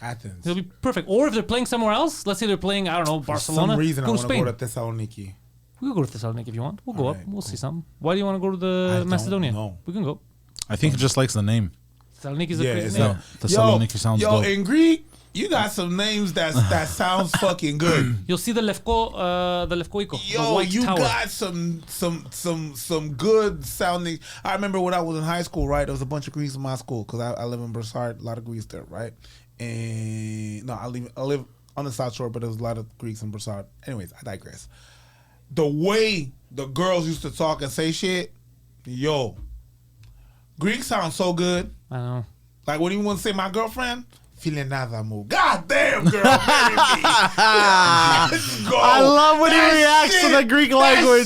Athens. It'll be perfect. Or if they're playing somewhere else, let's say they're playing, I don't know, Barcelona. For some reason, I go to want to Spain. go to Thessaloniki. We'll go to Thessaloniki if you want. We'll go up. Alright, We'll cool. see something. Why do you want to go to I the don't Macedonia? know. We can go. I think he just likes the name. Thessaloniki is a Yeah, crazy it's name. a- Thessaloniki sounds Yo, dope. in Greek, you got some names that sounds fucking good. You'll see the Lefkoiko, the Yo, white you tower. got some good sounding. I remember when I was in high school, right? There was a bunch of Greeks in my school because I live in Broussard, a lot of Greeks there, right? And no, I live on the South Shore, but there was a lot of Greeks in Broussard. Anyways, I digress. The way the girls used to talk and say shit, yo, Greek sounds so good. I know. Like when you want to say my girlfriend, feeling nada mo. God damn, girl, marry me. Let's go. I love when he That reacts to the Greek language.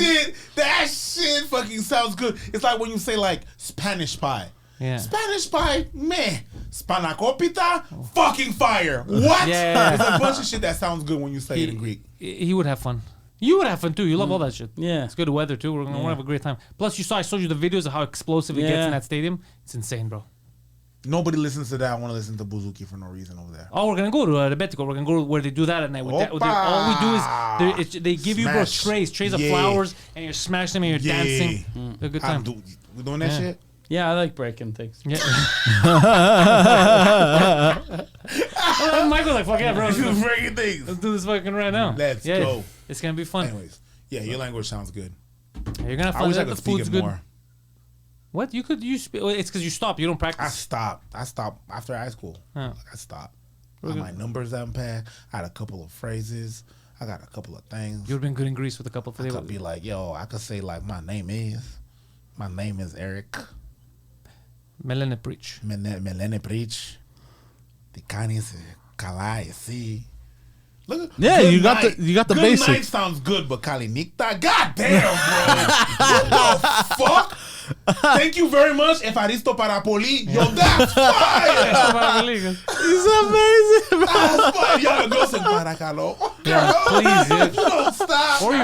That shit fucking sounds good. It's like when you say like Spanish pie. Yeah. Spanish pie, man. Spanakopita, fucking fire. What? Yeah. There's a bunch of shit that sounds good when you say it in Greek. He would have fun. You would have fun too. You love all that shit. Yeah. It's good weather too. We're gonna have a great time. Plus, I showed you the videos of how explosive it gets Yeah. in that stadium. It's insane, bro. Nobody listens to that. I want to listen to Buzuki for no reason over there. Oh, we're gonna go to Rebetico. We're gonna go where they do that at night. With that, Opa! all we do is they give you bro Smash. trays of Yeah. flowers, and you're smashing them and you're Yeah. dancing. A good time. We doing that Yeah. shit? Yeah, I like breaking things. Yeah. Michael's like, fuck yeah, bro. Let's Breaking things. do this fucking right now. Let's Yeah, go. It's gonna be fun. Anyways, yeah, your language sounds good. You're gonna have I fun. wish I The could speak food's it good. more. What you could it's because you stop. You don't I practice. stopped after high school. Oh. Like, I stopped. My numbers down pat. I had a couple of phrases. I got a couple of things. You would have been good in Greece with a couple of I could be like, yo, I could say like my name is Eric Melene Preach. Melene Preach. The Canis Kalai see. Look, Yeah, good you got night. the Good basics. night sounds good, but Kalinikta, goddamn, bro. What the fuck? Thank you very much, Efaristo Parapoli. Yo, that's fire. He's amazing. That's fire. Y'all go some Paracalo. Yeah, please, dude. Don't stop. Or you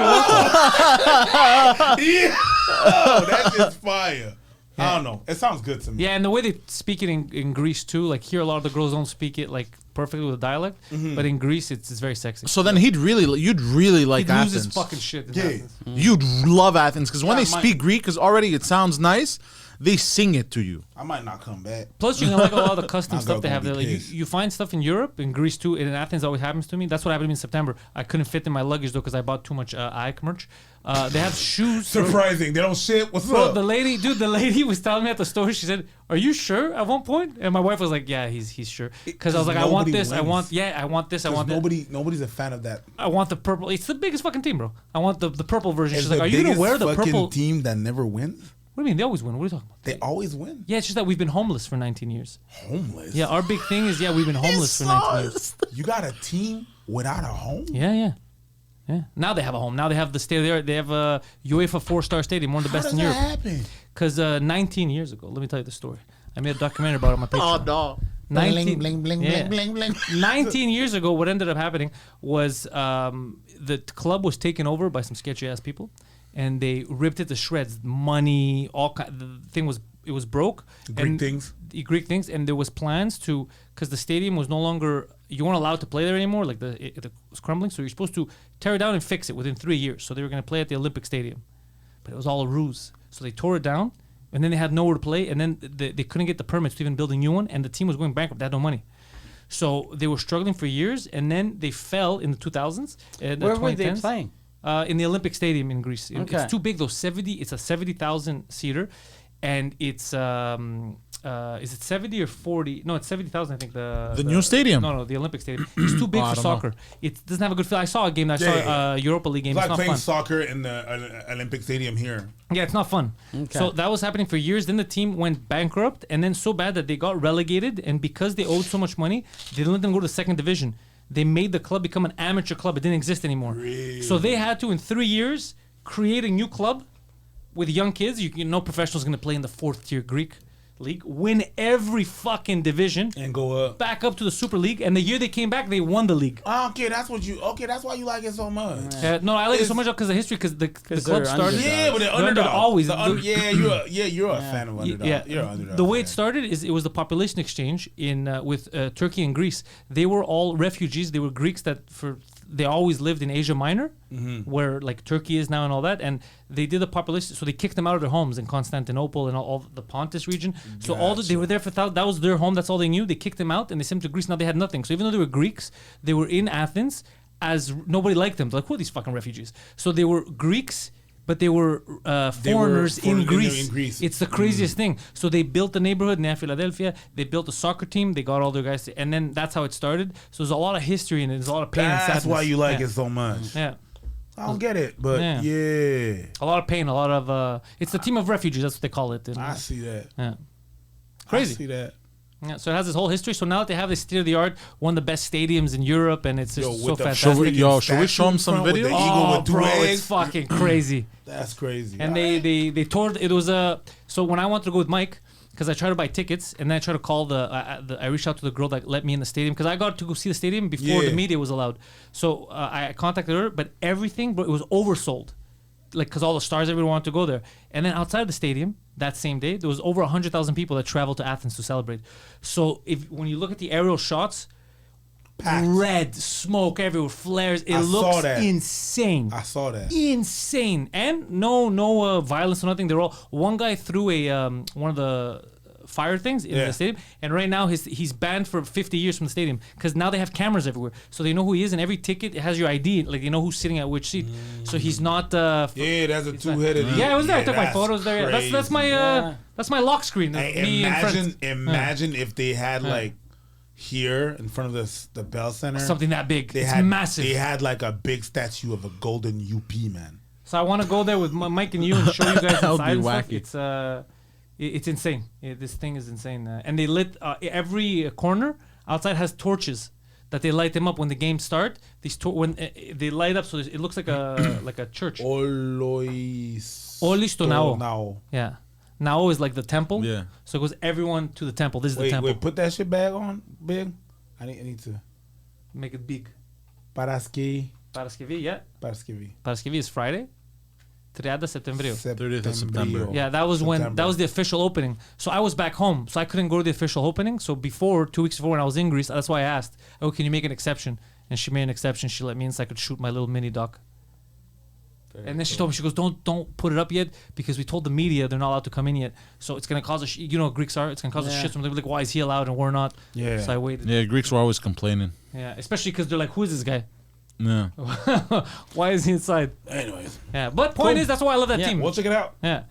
Yeah. Oh, that's just fire. I don't know. It sounds good to me. Yeah, and the way they speak it in Greece too, like here a lot of the girls don't speak it like perfectly with dialect, but in Greece it's very sexy. So then you'd really like He loses Athens. fucking shit. In Yeah. Athens. You'd love Athens because when Yeah, they speak Greek, because already it sounds nice, they sing it to you. I might not come back. Plus, you know, like a lot of the custom My stuff girl they have there. gonna be Like pissed. you find stuff in Europe, in Greece too. In Athens, always happens to me. That's what happened to me in September. I couldn't fit in my luggage though because I bought too much Ike merch. They have shoes. Surprising. They don't shit. What's Bro, up? the lady was telling me at the store. She said, "Are you sure?" At one point, and my wife was like, "Yeah, he's sure." Because I was like, "I want Nobody this. I want wins. I want this. I want that. Nobody's a fan of that. I want the purple. It's the biggest fucking team, bro. I want the purple version." It's She's the like, "Are you gonna biggest wear the fucking purple?" team that never wins? What do you mean? They always win. What are you talking about? They always win. Yeah, it's just that we've been homeless for 19 years. Homeless. Yeah, our big thing is we've been homeless for 19 years. You got a team without a home? Yeah. Now they have a home. Now they have the state of the art. They have a UEFA 4-star stadium, one of the How best does in that Europe. happen? Because 19 years ago, let me tell you the story. I made a documentary about it on my Patreon. no. 19, Bling, bling, yeah. bling, bling, bling. 19 years ago, what ended up happening was the club was taken over by some sketchy ass people, and they ripped it to shreds. Money, the thing was broke. Greek things. The Greek things, and there was plans to, because the stadium was no longer, you weren't allowed to play there anymore. Like it was crumbling, so you're supposed to tear it down and fix it within 3 years. So they were going to play at the Olympic Stadium, but it was all a ruse. So they tore it down. And then they had nowhere to play, and then they couldn't get the permits to even build a new one, and the team was going bankrupt. They had no money. So they were struggling for years, and then they fell in the 2000s. Where were they playing? In the Olympic Stadium in Greece. Okay. It's too big, though. It's a 70,000 seater, and it's is it 70 or 40? No, it's 70,000. I think the new stadium? No, the Olympic Stadium. It's too big I for don't know. soccer. It doesn't have a good feel. I saw a game. I saw a Europa League game. It's It's like not playing fun. soccer in the Olympic Stadium here. Yeah, it's not fun. Okay. So that was happening for years. Then the team went bankrupt, and then so bad that they got relegated. And because they owed so much money, they didn't let them go to the second division. They made the club become an amateur club. It didn't exist anymore. Really? So they had to, in 3 years, create a new club with young kids. You know, professionals going to play in the 4th tier Greek league, win every fucking division, And go up. back up to the Super League. And the year they came back, they won the league. Okay, that's why you like it so much. No, I like it so much because of history. Because the club they're started. underdogs. Yeah, but the They're underdog. always- You're a fan of underdog. Yeah, You're an underdog. the way it fan. started is it was the population exchange in with Turkey and Greece. They were all refugees. They were Greeks that they always lived in Asia Minor, where like Turkey is now and all that. And they did the population, so they kicked them out of their homes in Constantinople and all the Pontus region. So they were there for that was their home. That's all they knew. They kicked them out and they sent them to Greece. Now they had nothing. So even though they were Greeks, they were in Athens as nobody liked them. They're like, who are these fucking refugees? So they were Greeks. But they were foreigners in Greece. It's the craziest thing. So they built the neighborhood near Philadelphia. They built a soccer team. They got all their guys, and then that's how it started. So there's a lot of history and there's a lot of pain and sadness. That's why you like Yeah. it so much. Yeah, I don't get it, but Yeah. yeah. a lot of pain, a lot of. It's the team of refugees. That's what they call it. And, I see that. yeah. I Crazy. see that. Yeah, so it has this whole history. So now that they have this state of the art, one of the best stadiums in Europe, and it's just Yo, so with the fantastic. Should we show them some With the video? eagle with two bro, eggs. it's fucking crazy. That's crazy. And they toured. It was a. So when I wanted to go with Mike, because I tried to buy tickets, and then I tried to call I reached out to the girl that let me in the stadium because I got to go see the stadium before the media was allowed. So I contacted her, but everything, bro, it was oversold. Like, because all the stars, everyone wanted to go there. And then outside the stadium, that same day, there was over 100,000 people that traveled to Athens to celebrate. So when you look at the aerial shots, Packed. red smoke everywhere, flares. It I saw looks that. insane. I saw that. Insane. And no violence or nothing. They're all. One guy threw one of the fire things in the stadium, and right now he's banned for 50 years from the stadium because now they have cameras everywhere, so they know who he is, and every ticket it has your ID, like they know who's sitting at which seat. So he's not. Yeah, that's a two-headed. Yeah, I was there. I took my that's photos there. crazy. That's my lock screen. of Hey, me and friends. imagine if they had like here in front of the Bell Center Something that big. They It's had massive. They had like a big statue of a golden UP man. So I want to go there with Mike and you and show you guys That would inside be and stuff. wacky. It's insane. This thing is insane. And they lit every corner outside has torches that they light them up when the games start. These when they light up, so it looks like a church. Olis to Nao. Yeah, Nao is like the temple. Yeah. So it goes everyone to the temple. This is the temple. Wait, put that shit back on, big. I need to. Make it big. Paraski. Paraskevi, yeah. Paraskivi. Paraskevi is Friday. 30 de setembrio. 30th of September. Yeah, that was when September. that was the official opening. So I was back home, so I couldn't go to the official opening. So before 2 weeks before, when I was in Greece, that's why I asked, "Oh, can you make an exception?" And she made an exception. She let me in so I could shoot my little mini doc. And then she told me, she goes, "Don't put it up yet because we told the media they're not allowed to come in yet. So it's gonna cause you know, Greeks are. It's gonna cause a shit. So they're like, why is he allowed and we're not? Yeah. So I waited. Yeah, Greeks were always complaining. Yeah, especially because they're like, who is this guy? Yeah. Why is he inside? Anyways, Yeah, but point is, that's why I love that Yeah. team. we'll check it out. Yeah.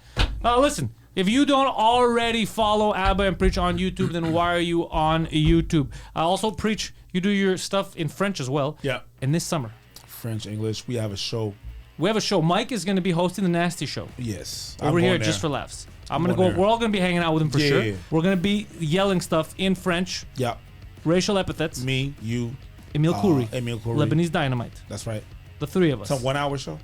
Listen, if you don't already follow Abba and Preach on YouTube, then why are you on YouTube? Also, Preach, you do your stuff in French as well. Yeah. And this summer, French, English. We have a show. we have a show. Mike is going to be hosting the Nasty Show Yes. over I'm here going just for there. laughs. I'm going to going go. there. We're all going to be hanging out with him for Yeah, sure. yeah. We're going to be yelling stuff in French, Yeah. racial epithets. Me, you, Emile Khoury, Emile Khoury. Lebanese Dynamite. That's right. The three of us. It's a 1 hour show.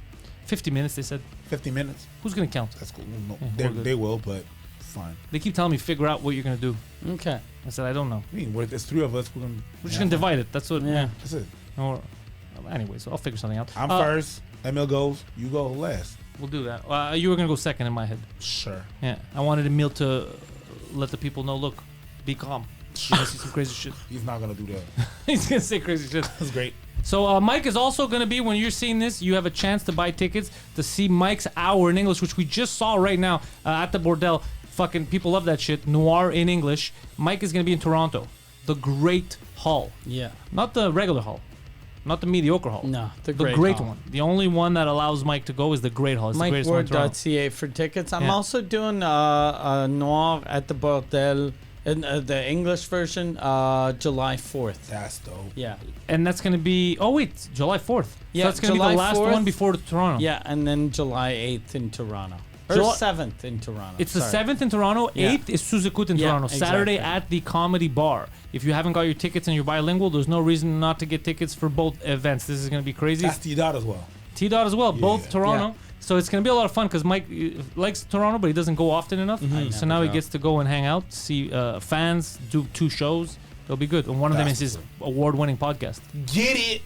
50 minutes, they said. 50 minutes. Who's going to count? That's cool. No, we're good. they will, but fine. They keep telling me, figure out what you're going to do. Okay. I said, I don't know. I mean, there's 3 of us. We're We're just going to divide it. That's what. Yeah. That's it. Or, anyway, so I'll figure something out. I'm first. Emil goes. You go last. We'll do that. You were going to go second in my head. Sure. Yeah. I wanted Emile to let the people know, look, be calm. You're going to see some crazy shit. He's not gonna do that. He's going to say crazy shit. That's great. So Mike is also going to be, when you're seeing this, you have a chance to buy tickets to see Mike's Hour in English, which we just saw right now at the Bordel. Fucking people love that shit. Noir in English. Mike is going to be in Toronto. The Great Hall. Yeah. Not the regular hall. Not the mediocre hall. No, the The great, great hall. one. The only one that allows Mike to go is the Great Hall. It's the greatest one in Toronto. MikeWard.ca for tickets. I'm Yeah. also doing Noir at the Bordel, in the English version, July 4th. That's dope. Yeah. And that's going to be... Oh, wait. July 4th. Yeah, So that's going to be July the last 4th. one before Toronto. Yeah, and then July 8th in Toronto. Or July- 7th in Toronto. It's the sorry. 7th in Toronto. Yeah. 8th is Suzukut in Yeah, Toronto. Saturday exactly. at the Comedy Bar. If you haven't got your tickets and you're bilingual, there's no reason not to get tickets for both events. This is going to be crazy. That's T-Dot as well. T-Dot as well. Both Yeah. Toronto. Yeah. So it's going to be a lot of fun because Mike likes Toronto, but he doesn't go often enough. So now he gets to go and hang out, see fans, do 2 shows. It'll be good. And one of them is That's his award-winning podcast. Get it.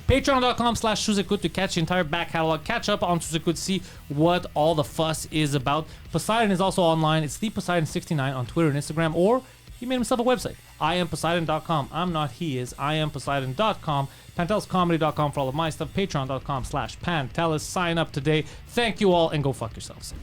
Patreon.com/Suzukut to catch the entire back catalog. Catch up on Suzukut, see what all the fuss is about. Poseidon is also online. It's the Poseidon69 on Twitter and Instagram, or he made himself a website. IamPoseidon.com. I'm not he is. IamPoseidon.com. PantelisComedy.com for all of my stuff. Patreon.com/Pantelis. Sign up today. Thank you all and go fuck yourselves.